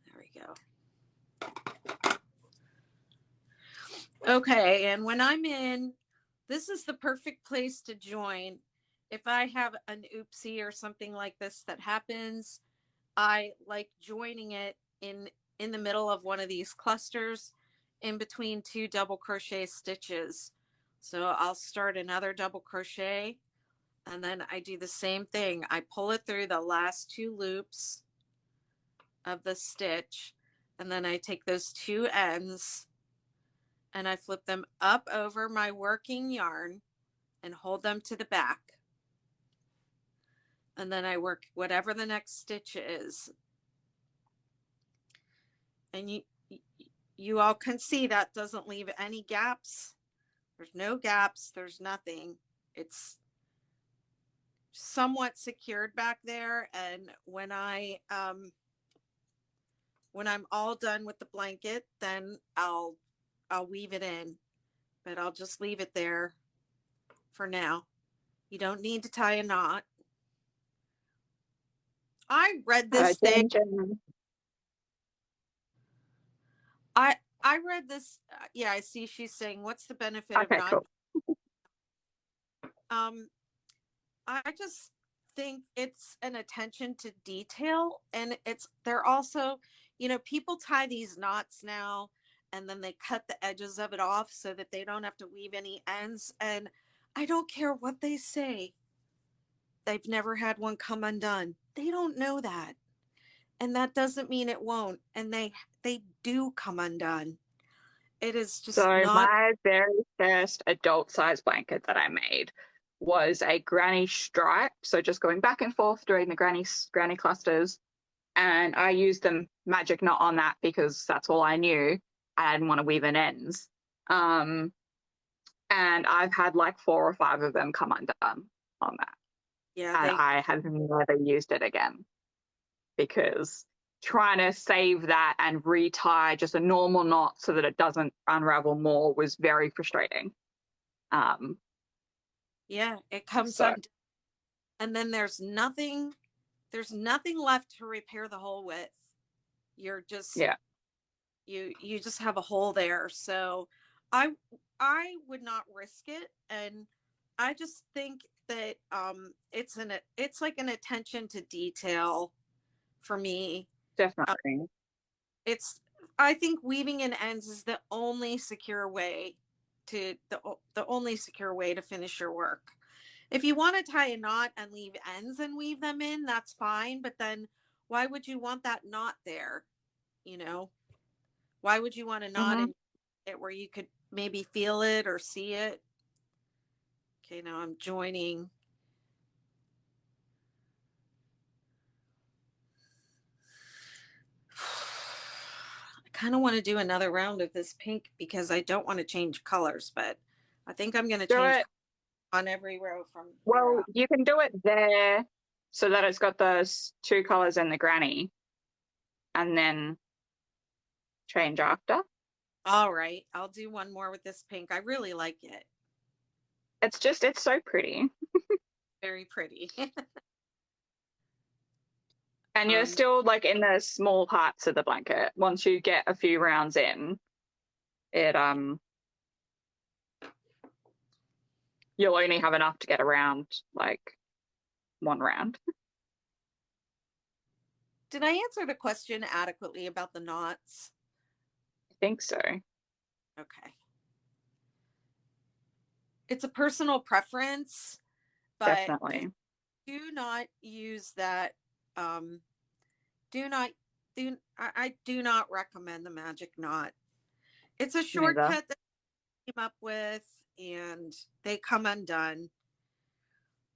There we go. Okay, and when I'm in, this is the perfect place to join. If I have an oopsie or something like this that happens, I like joining it in the middle of one of these clusters in between two double crochet stitches. So I'll start another double crochet, and then I do the same thing. I pull it through the last two loops of the stitch, and then I take those two ends and I flip them up over my working yarn and hold them to the back. And then I work whatever the next stitch is. And you all can see that doesn't leave any gaps. There's no gaps, there's nothing. It's somewhat secured back there, and when I'm all done with the blanket, then I'll weave it in, but I'll just leave it there for now. You don't need to tie a knot. I read this thing. I read this. Yeah, I see. She's saying, "What's the benefit of not?" Cool. I just think it's an attention to detail, and they're also, people tie these knots now, and then they cut the edges of it off so that they don't have to weave any ends. And I don't care what they say. They've never had one come undone. They don't know that. And that doesn't mean it won't. And they do come undone. It is just So not. my very first adult size blanket that I made was a granny stripe. So just going back and forth doing the granny clusters. And I used the magic knot on that because that's all I knew. I didn't want to weave in ends. And I've had like 4 or 5 of them come undone on that. Yeah, And I have never used it again because trying to save that and retie just a normal knot so that it doesn't unravel more was very frustrating. Yeah, it comes undone, and then there's nothing left to repair the hole with. You're just you just have a hole there. So I would not risk it, and I just think that it's like an attention to detail for me. Definitely. I think weaving in ends is the only secure way the only secure way to finish your work. If you want to tie a knot and leave ends and weave them in, that's fine. But then why would you want that knot there? Why would you want a knot in it where you could maybe feel it or see it? Okay, now I'm joining. I kind of want to do another round of this pink because I don't want to change colors, but I think I'm going to change on every row from Well, you can do it there so that it's got those 2 colors in the granny and then change after. All right, I'll do one more with this pink. I really like it. It's so pretty. Very pretty. And you're still like in the small parts of the blanket. Once you get a few rounds in, it you'll only have enough to get around like one round. Did I answer the question adequately about the knots? I think so. Okay. It's a personal preference, but Definitely. do not use that. Do not do. I do not recommend the magic knot. It's a Neither. shortcut that I came up with, and they come undone.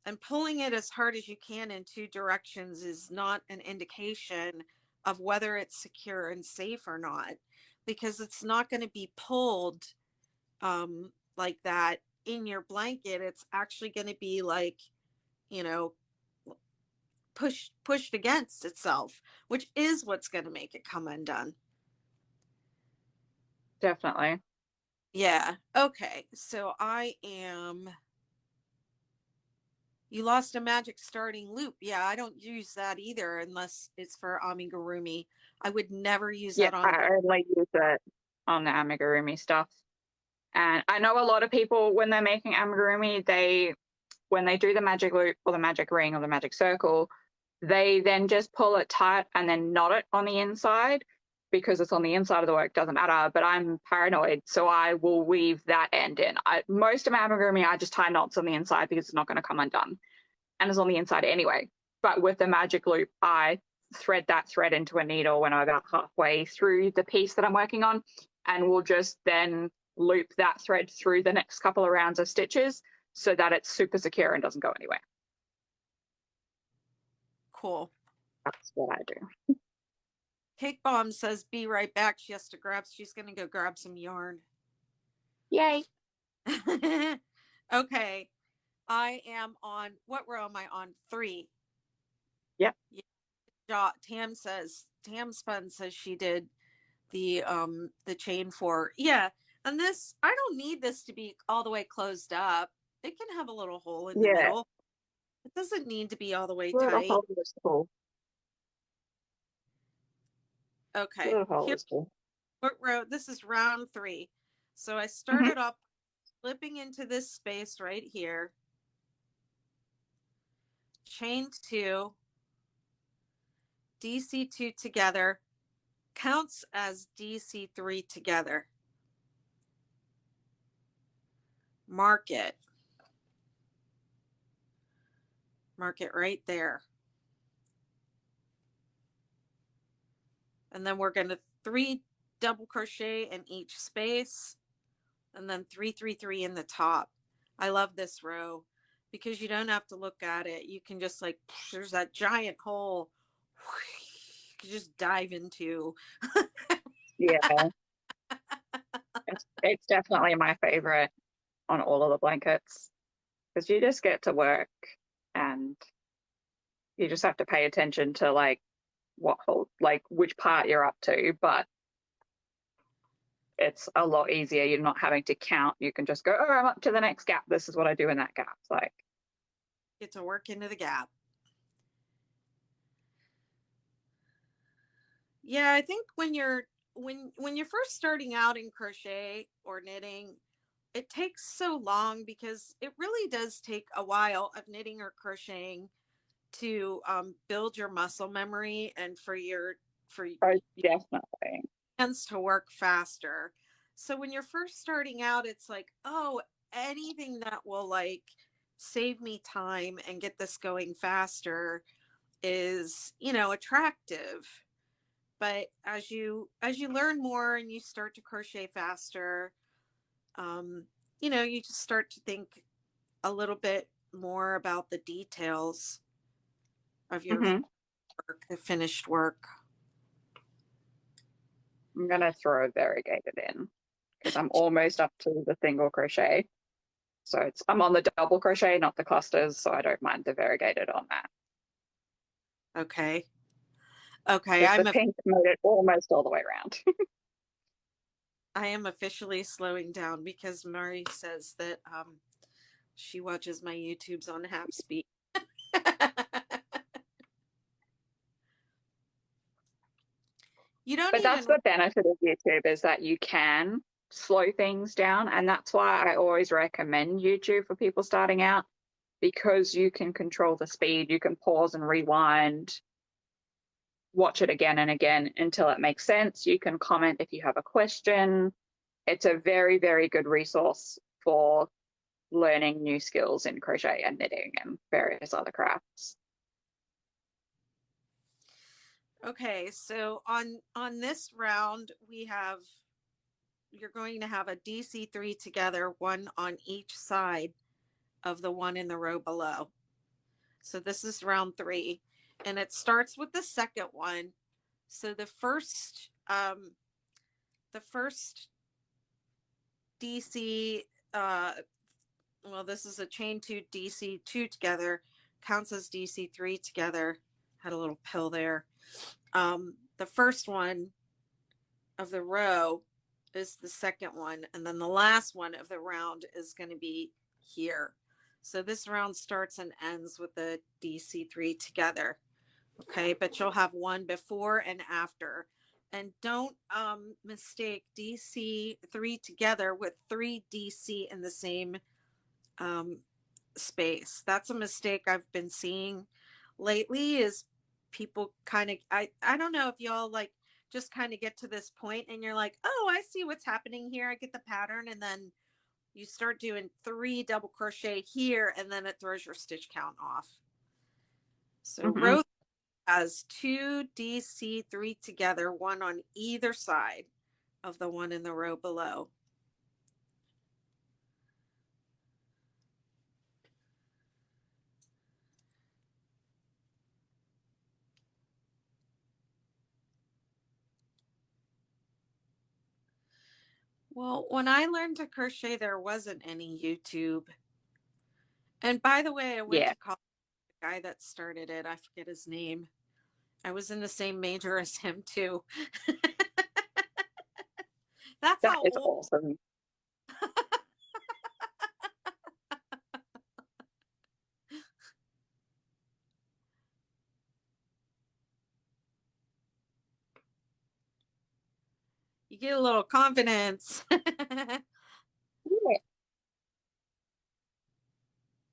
And pulling it as hard as you can in two directions is not an indication of whether it's secure and safe or not, because it's not going to be pulled like that in your blanket. It's actually going to be like, you know, pushed against itself, which is what's going to make it come undone. Definitely. Yeah. Okay. So you lost a magic starting loop. Yeah, I don't use that either unless it's for amigurumi. I would never use Yeah, that on. I only use it on the amigurumi stuff. And I know a lot of people, when they're making amigurumi, when they do the magic loop or the magic ring or the magic circle, they then just pull it tight and then knot it on the inside because it's on the inside of the work, doesn't matter. But I'm paranoid, so I will weave that end in. Most of my amigurumi, I just tie knots on the inside because it's not going to come undone. And it's on the inside anyway. But with the magic loop, I thread that thread into a needle when I'm about halfway through the piece that I'm working on, and we'll just then loop that thread through the next couple of rounds of stitches so that it's super secure and doesn't go anywhere. Cool. That's what I do. Cake Bomb says, be right back. She's going to go grab some yarn. Yay. Okay. I am on, what row am I on? 3. Yep. Yeah. Tam Spun says she did the chain 4. Yeah. And this, I don't need this to be all the way closed up. It can have a little hole in the middle. It doesn't need to be all the way Little tight. hole is cool. Okay. Little hole is cool. What row? This is round 3. So I started off slipping into this space right here. Chain 2. DC2 together. Counts as DC3 together. Mark it. Mark it right there. And then we're going to 3 double crochet in each space, and then 3 3 3 in the top. I love this row because you don't have to look at it. You can just like, there's that giant hole you can just dive into. Yeah. It's definitely my favorite on all of the blankets because you just get to work and you just have to pay attention to like what hole, like which part you're up to, but it's a lot easier. You're not having to count. You can just go, oh, I'm up to the next gap. This is what I do in that gap. It's like, get to work into the gap. Yeah, I think when you're first starting out in crochet or knitting, it takes so long because it really does take a while of knitting or crocheting to build your muscle memory and for oh, definitely. hands to work faster. So when you're first starting out, it's like, oh, anything that will like save me time and get this going faster is, attractive. But as you learn more and you start to crochet faster, you just start to think a little bit more about the details of your work, the finished work. I'm going to throw variegated in because I'm almost up to the single crochet. So I'm on the double crochet, not the clusters. So I don't mind the variegated on that. Okay. The pink made it almost all the way around. I am officially slowing down because Mari says that she watches my YouTubes on half speed. You don't But that's the benefit of YouTube is that you can slow things down. And that's why I always recommend YouTube for people starting out, because you can control the speed. You can pause and rewind, watch it again and again until it makes sense. You can comment if you have a question. It's a very, very good resource for learning new skills in crochet and knitting and various other crafts. Okay, so on this round you're going to have a DC3 together, one on each side of the one in the row below. So this is round 3, and it starts with the second one. So the first DC, well, this is a chain 2 DC2 together, counts as DC3 together. Had a little pill there. The first one of the row is the second one, and then the last one of the round is going to be here. So this round starts and ends with the DC3 together. Okay, but you'll have one before and after. And don't mistake DC3 together with 3 DC in the same space. That's a mistake I've been seeing lately, is people kind of, I don't know if y'all like just kind of get to this point and you're like, oh, I see what's happening here. I get the pattern. And then you start doing 3 double crochet here, and then it throws your stitch count off. So row has 2 DC3 together, one on either side of the one in the row below. Well, when I learned to crochet, there wasn't any YouTube. And by the way, I went to college with the guy that started it. I forget his name. I was in the same major as him too. That's That how is old. awesome. You get a little confidence. Yeah.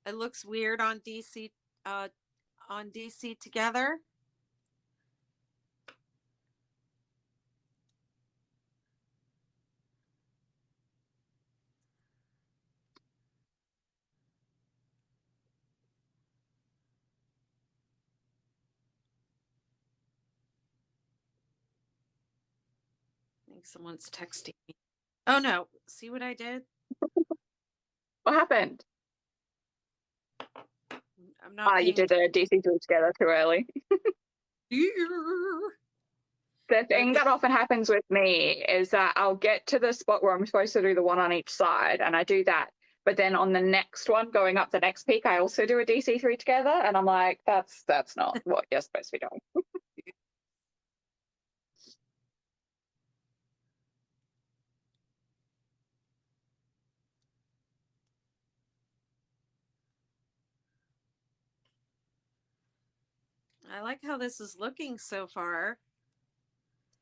It looks weird on DC together. I think someone's texting me. Oh no, see what I did? What happened? I'm not You did the DC3 together too early. The thing that often happens with me is that I'll get to the spot where I'm supposed to do the one on each side, and I do that. But then on the next one, going up the next peak, I also do a DC3 together, and I'm like, that's not what you're supposed to be doing. I like how this is looking so far.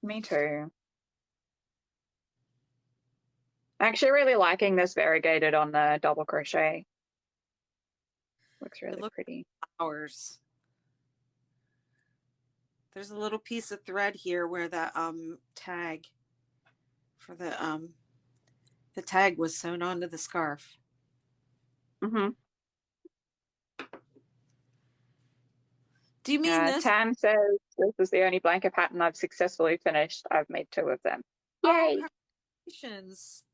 Me too. I'm actually really liking this variegated on the double crochet. Looks really pretty. Flowers. There's a little piece of thread here where the tag for the tag was sewn onto the scarf. Do you mean this? Tam says this is the only blanket pattern I've successfully finished. I've made 2 of them. Yay! Oh, congratulations.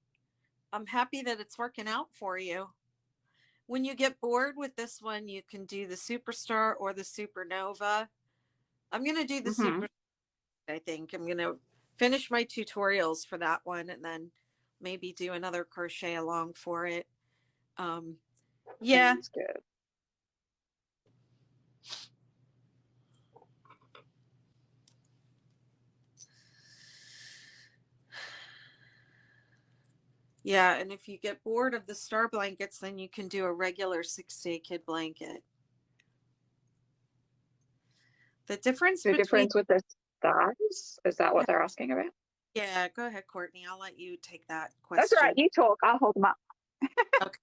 I'm happy that it's working out for you. When you get bored with this one, you can do the Superstar or the Supernova. I'm going to do the Superstar, I think. I'm going to finish my tutorials for that one and then maybe do another crochet along for it. Yeah. That's good. Yeah, and if you get bored of the star blankets, then you can do a regular 6-day kid blanket. The difference The between difference with the stars, is that what they're asking about? Yeah, go ahead, Courtney. I'll let you take that That's all right. question. You talk. I'll hold them up. Okay.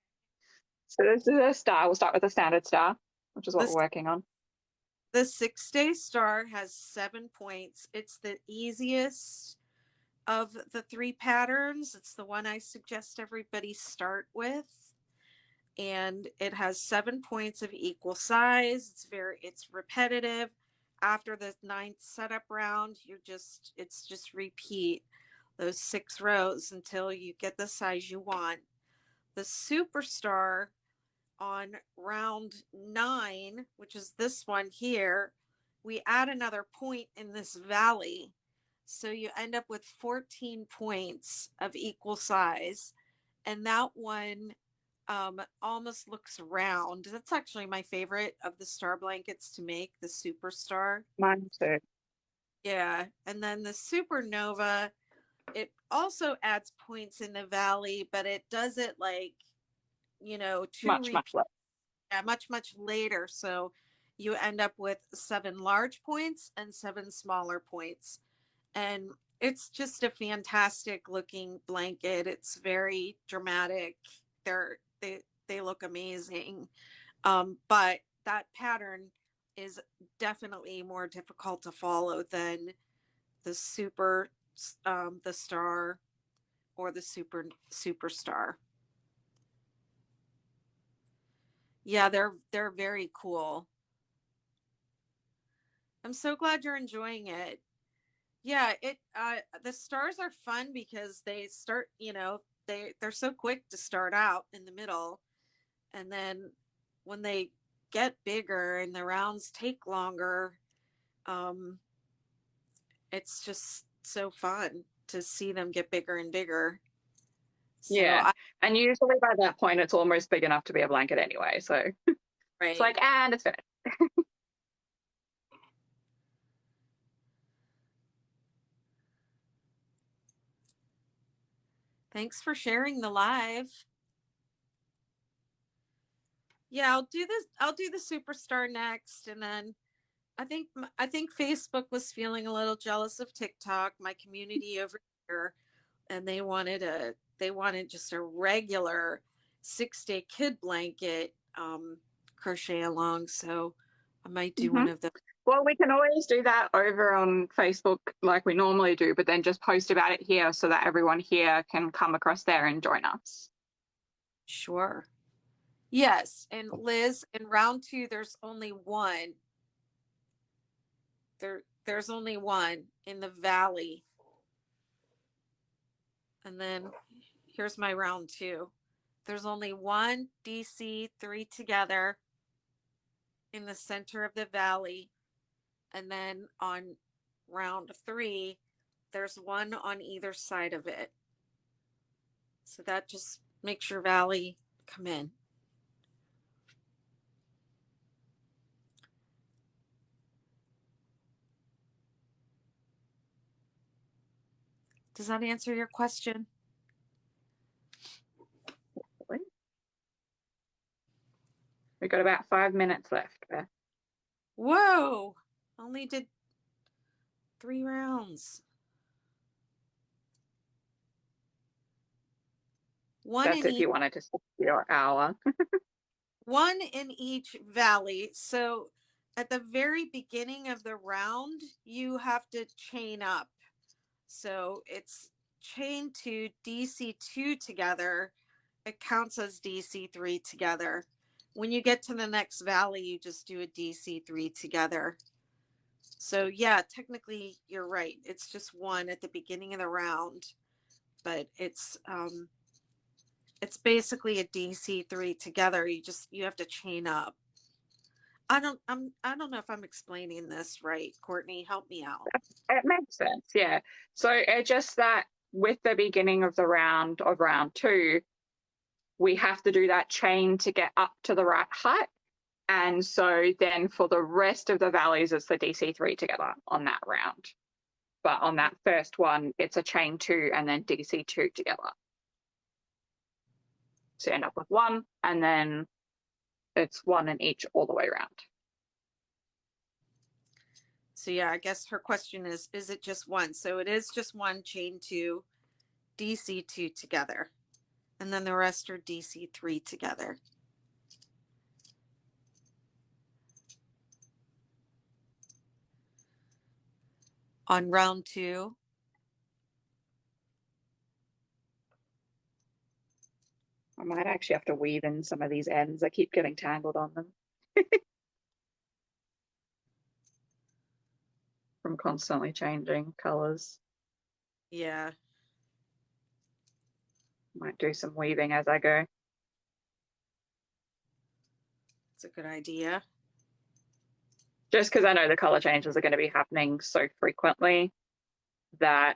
So this is a star. We'll start with the standard star, which is what we're This working on. the 6-day star has 7 points. It's the easiest of the 3 patterns. It's the one I suggest everybody start with. And it has 7 points of equal size. It's repetitive. After the 9th setup round, it's just repeat those 6 rows until you get the size you want. The superstar on round 9, which is this one here, we add another point in this valley. So you end up with 14 points of equal size. And that one almost looks round. That's actually my favorite of the star blankets to make, the superstar. Mine too. Yeah. And then the supernova, it also adds points in the valley, but it does it like, two Much, much repeats. less. Yeah, much later. So you end up with 7 large points and 7 smaller points. And it's just a fantastic looking blanket. It's very dramatic. They look amazing. But that pattern is definitely more difficult to follow than the the star or the superstar. Yeah, they're very cool. I'm so glad you're enjoying it. Yeah, the stars are fun because they start, they're so quick to start out in the middle, and then when they get bigger and the rounds take longer, um it's just so fun to see them get bigger and bigger. So Yeah. I And usually by that point, it's almost big enough to be a blanket anyway. So it's right. like, and it's finished. Thanks for sharing the live. Yeah, I'll do the superstar next, and then I think Facebook was feeling a little jealous of TikTok, my community over here, and they wanted just a regular 6-day kid blanket crochet along. So I might do Mm-hmm. one of those. Well, we can always do that over on Facebook like we normally do, but then just post about it here so that everyone here can come across there and join us. Sure. Yes, and Liz, in round 2, there's only one. There's only one in the valley, and then here's my round 2. There's only one DC 3 together in the center of the valley. And then on round 3, there's one on either side of it. So that just makes your valley come in. Does that answer your question? We've got about 5 minutes left, Beth. Whoa, only did 3 rounds. One That's in if each you wanted to stick to your hour. one in each valley. So at the very beginning of the round, you have to chain up. So it's chain 2, DC 2 together. It counts as DC 3 together. When you get to the next valley, you just do a DC 3 together. So yeah, technically you're right. It's just one at the beginning of the round, but it's basically a DC 3 together. You have to chain up. I don't know if I'm explaining this right. Courtney, help me out. It makes sense, yeah. So it's just that with the beginning of the round of round 2, we have to do that chain to get up to the right height. And so then for the rest of the valleys, it's the DC 3 together on that round. But on that first one, it's a chain 2 and then DC 2 together. So you end up with 1, and then it's 1 in each all the way around. So yeah, I guess her question is it just one? So it is just one, chain 2, DC2 together. And then the rest are DC3 together. On round 2. I might actually have to weave in some of these ends. I keep getting tangled on them. From constantly changing colors. Yeah. Might do some weaving as I go. It's a good idea. Just because I know the color changes are going to be happening so frequently that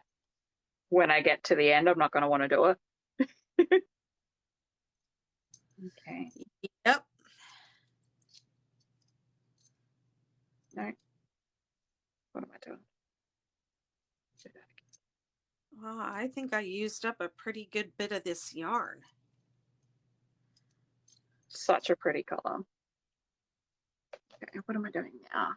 when I get to the end, I'm not going to want to do it. Okay. Yep. No. What am I doing? Well, I think I used up a pretty good bit of this yarn. Such a pretty color. Okay, what am I doing now?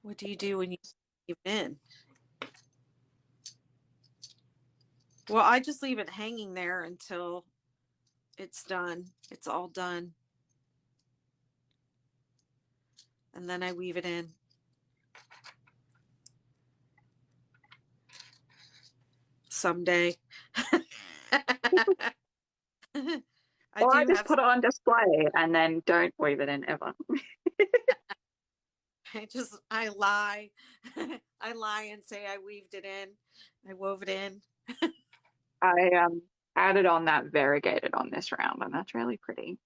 What do you do when you leave it in? Well, I just leave it hanging there until it's done. It's all done. And then I weave it in. Someday. I just put it on display and then don't weave it in ever. I lie. I lie and say I weaved it in. I wove it in. I added on that variegated on this round, and that's really pretty.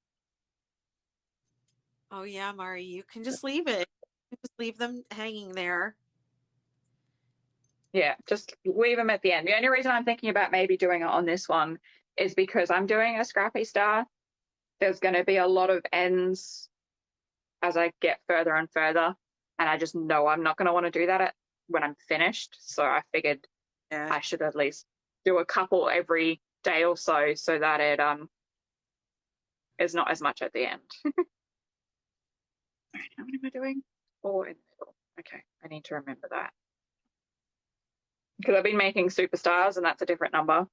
Oh yeah, Mari, you can just leave it. You just leave them hanging there. Yeah, just weave them at the end. The only reason I'm thinking about maybe doing it on this one is because I'm doing a scrappy star. There's going to be a lot of ends as I get further and further, and I just know I'm not going to want to do that when I'm finished. So I figured I should at least do a couple every day or so that it is not as much at the end. All right, what am I doing? 4 in the middle. Okay, I need to remember that. Because I've been making superstars and that's a different number.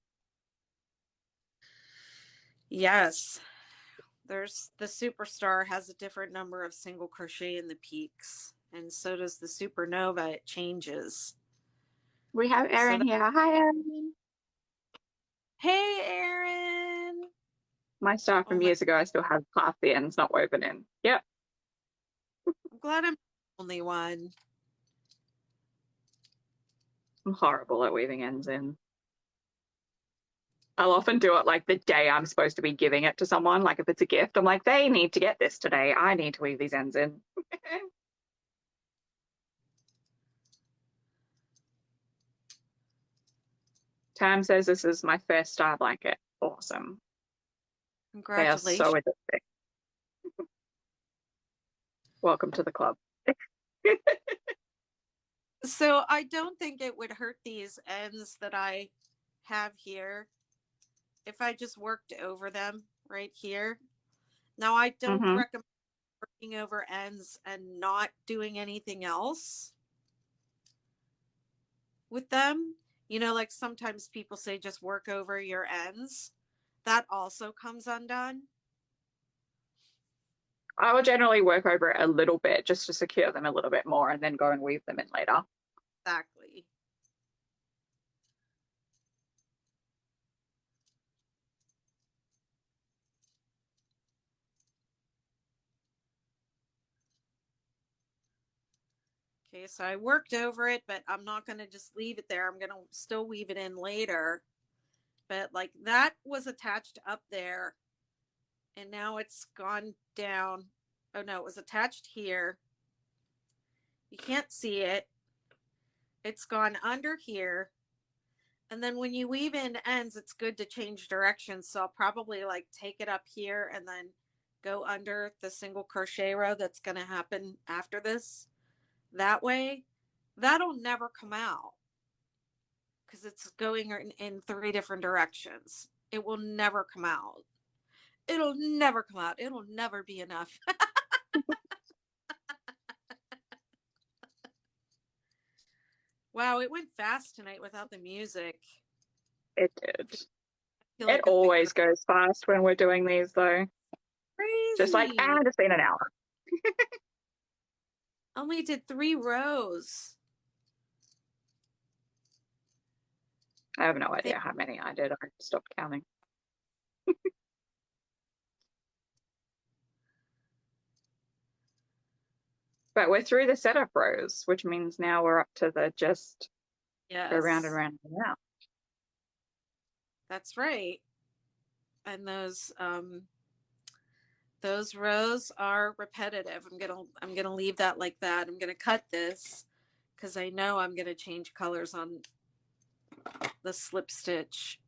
Yes. There's the superstar has a different number of single crochet in the peaks. And so does the supernova. It changes. We have Erin here. Hi, Erin. Hey, Erin. My star from years ago, I still have half the ends not woven in. Yep. I'm glad I'm the only one. I'm horrible at weaving ends in. I'll often do it like the day I'm supposed to be giving it to someone. Like if it's a gift, I'm like, they need to get this today. I need to weave these ends in. Tam says this is my first star blanket. Awesome. Congratulations. They are so addictive. Welcome to the club. So I don't think it would hurt these ends that I have here if I just worked over them right here. Now, I don't recommend working over ends and not doing anything else with them. You know, like sometimes people say just work over your ends. That also comes undone. I will generally work over it a little bit just to secure them a little bit more and then go and weave them in later. Exactly. Okay, so I worked over it, but I'm not going to just leave it there. I'm going to still weave it in later. But like that was attached up there and now it's gone down. Oh no, it was attached here. You can't see it. It's gone under here. And then when you weave in ends, it's good to change direction. So I'll probably like take it up here and then go under the single crochet row that's going to happen after this that way. that'll never come out because it's going in 3 different directions. It will never come out. It'll never come out. It'll never be enough. Wow, it went fast tonight without the music. It did. I feel It like a always goes fast when we're doing these, though. crazy. Just like, and it's been an hour. Only did 3 rows. I have no idea how many I did. I stopped counting. But we're through the setup rows, which means now we're up to the just go round and round and round. That's right. And those rows are repetitive. I'm gonna leave that like that. I'm gonna cut this because I know I'm gonna change colors on the slip stitch.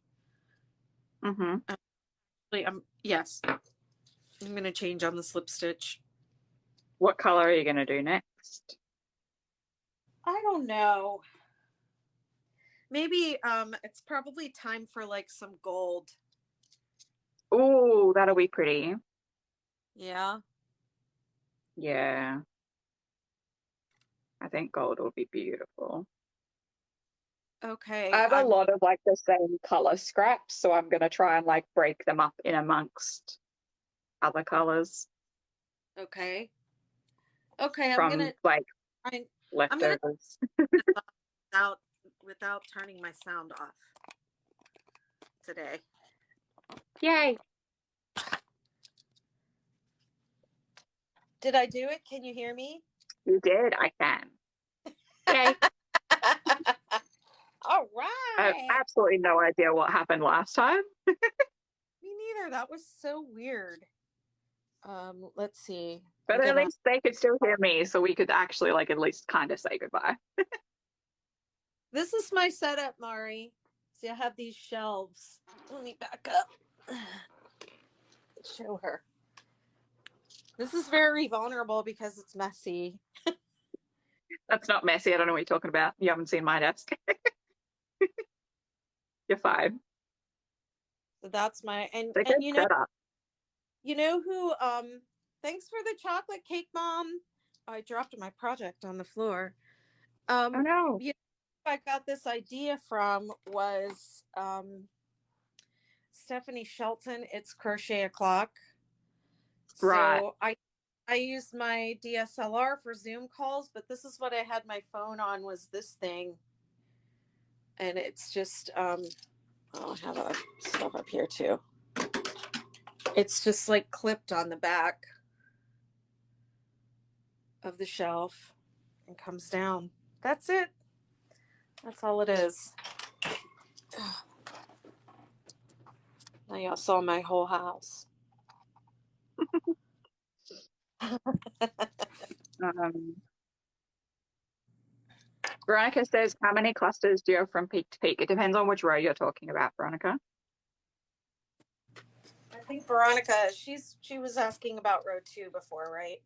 Mm-hmm. Yes, I'm gonna change on the slip stitch. What color are you gonna do next? I don't know. Maybe it's probably time for like some gold. Oh, that'll be pretty. Yeah. Yeah. I think gold will be beautiful. Okay. I have a lot of like the same color scraps, so I'm gonna try and like break them up in amongst other colors. Okay. Okay, from like leftovers. without turning my sound off today. Yay. Did I do it? Can you hear me? You did. I can. Yay. All right. I have absolutely no idea what happened last time. Me neither. That was so weird. Let's see. But at least they could still hear me, so we could actually like at least kind of say goodbye. This is my setup, Mari. See, I have these shelves. Let me back up. Show her. This is very vulnerable because it's messy. That's not messy. I don't know what you're talking about. You haven't seen my desk. You're fine. So that's my and you know setup. You know who thanks for the chocolate cake, Mom. I dropped my project on the floor. Oh no. You know, I got this idea from was Stephanie Shelton. It's Crochet O'Clock. Right. So I used my DSLR for Zoom calls, but this is what I had my phone on was this thing. And it's just I'll have a stuff up here too. It's just like clipped on the back of the shelf and comes down. That's it. That's all it is. Now y'all saw my whole house. Veronica says, how many clusters do you have from peak to peak? It depends on which row you're talking about, Veronica. I think Veronica, she was asking about row 2 before, right?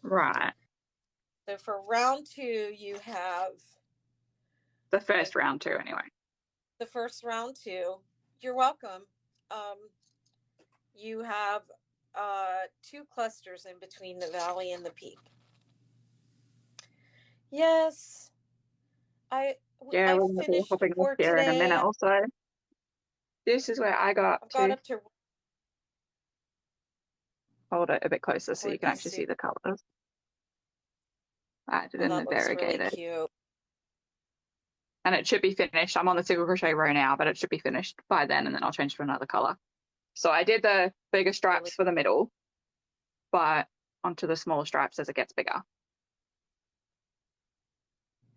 Right. So for round 2, you have the first round 2 anyway. The first round 2. You're welcome. You have 2 clusters in between the valley and the peak. Yes. I finished hopping for up here today. in a minute also. This is where I got up to hold it a bit closer so you can actually see the colors. Right, in the variegated. Really cute. And it should be finished. I'm on the single crochet row now, but it should be finished by then, and then I'll change to another color. So I did the bigger stripes for the middle, but onto the smaller stripes as it gets bigger.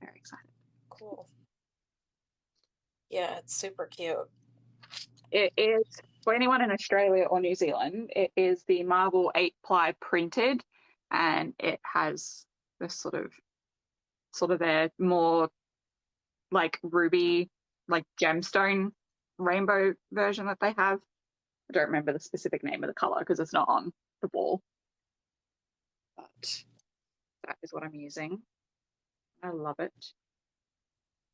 Very excited. Cool. Yeah, it's super cute. It is, for anyone in Australia or New Zealand, it is the Marble 8-ply printed, and it has this sort of their more like ruby, like gemstone rainbow version that they have. I don't remember the specific name of the color because it's not on the wall, but that is what I'm using. I love it.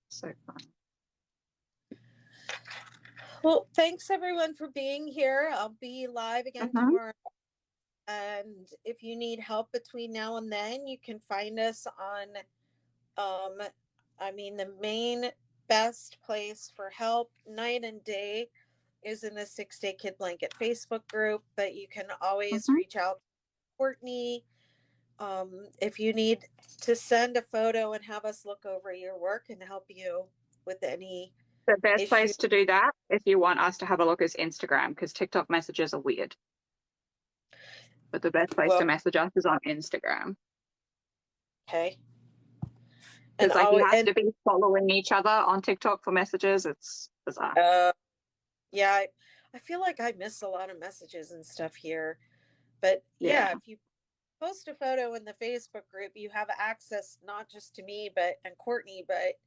So fun. Well, thanks everyone for being here. I'll be live again tomorrow. And if you need help between now and then, you can find us on, the main best place for help night and day is in the 6-Day Kid Blanket Facebook group, but you can always reach out to Courtney. If you need to send a photo and have us look over your work and help you with any The best issue. place to do that, if you want us to have a look, is Instagram, because TikTok messages are weird. But the best place to message us is on Instagram. Okay. Because you have to be following each other on TikTok for messages. It's bizarre. Yeah, I feel like I miss a lot of messages and stuff here. But yeah, if you post a photo in the Facebook group, you have access not just to me and Courtney, but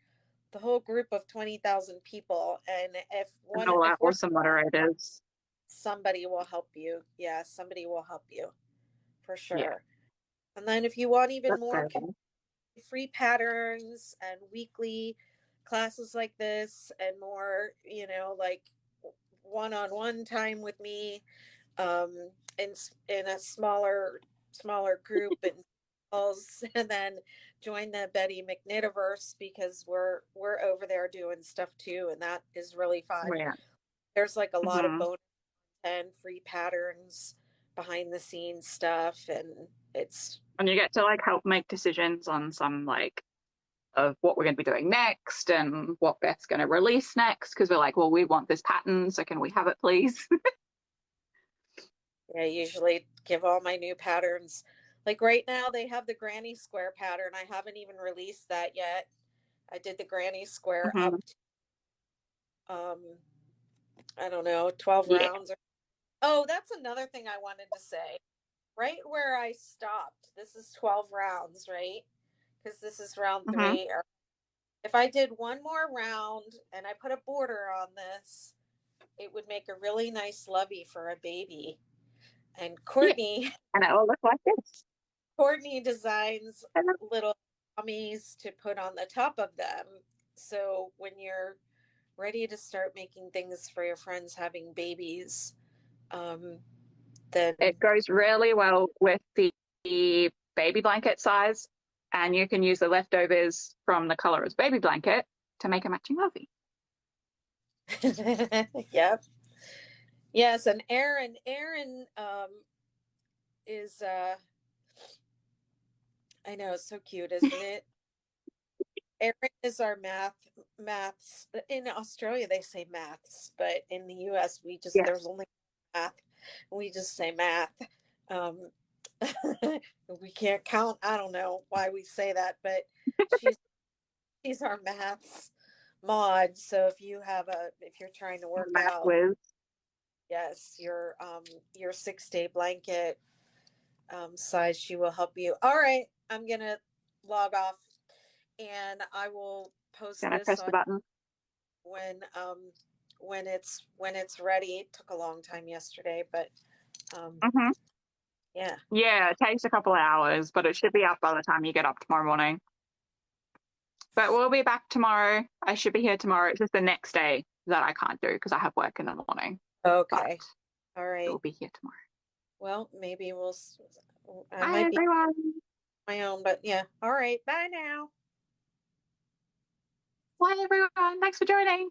the whole group of 20,000 people. And if our awesome moderators, somebody will help you. Yeah, somebody will help you for sure. Yeah. And then if you want even more free patterns and weekly classes like this and more, like one-on-one time with me, in a smaller group and then join the Betty McKnittiverse, because we're over there doing stuff too, and that is really fun. Yeah. There's like a lot of bonus and free patterns, behind the scenes stuff, and you get to like help make decisions on some of what we're going to be doing next and what Beth's going to release next, because we're like, well, we want this pattern, so can we have it, please? I usually give all my new patterns. Like right now they have the granny square pattern. I haven't even released that yet. I did the granny square up to, I don't know, 12 rounds. Oh, that's another thing I wanted to say. Right where I stopped, this is 12 rounds, right? Because this is round 3. If I did one more round and I put a border on this, it would make a really nice lovey for a baby. And Courtney, and it will look like this. Courtney designs little dummies to put on the top of them. So when you're ready to start making things for your friends having babies, then it goes really well with the baby blanket size, and you can use the leftovers from the color as baby blanket to make a matching lovey. Yep. Yes, and Aaron is I know, it's so cute, isn't it? Aaron is our maths. In Australia they say maths, but in the US there's only math. We just say math. We can't count. I don't know why we say that, but she's our maths mod. So if you're trying to work out with yes, your 6-day blanket size, she will help you. All right, I'm gonna log off, and I will post this press the button when it's ready. It took a long time yesterday, but yeah, it takes a couple of hours, but it should be up by the time you get up tomorrow morning. But we'll be back tomorrow. I should be here tomorrow. It's just the next day that I can't do because I have work in the morning. Okay. All right. We'll be here tomorrow. Well, maybe I Bye, might everyone. be my own, but yeah. All right. Bye now. Bye, everyone. Thanks for joining.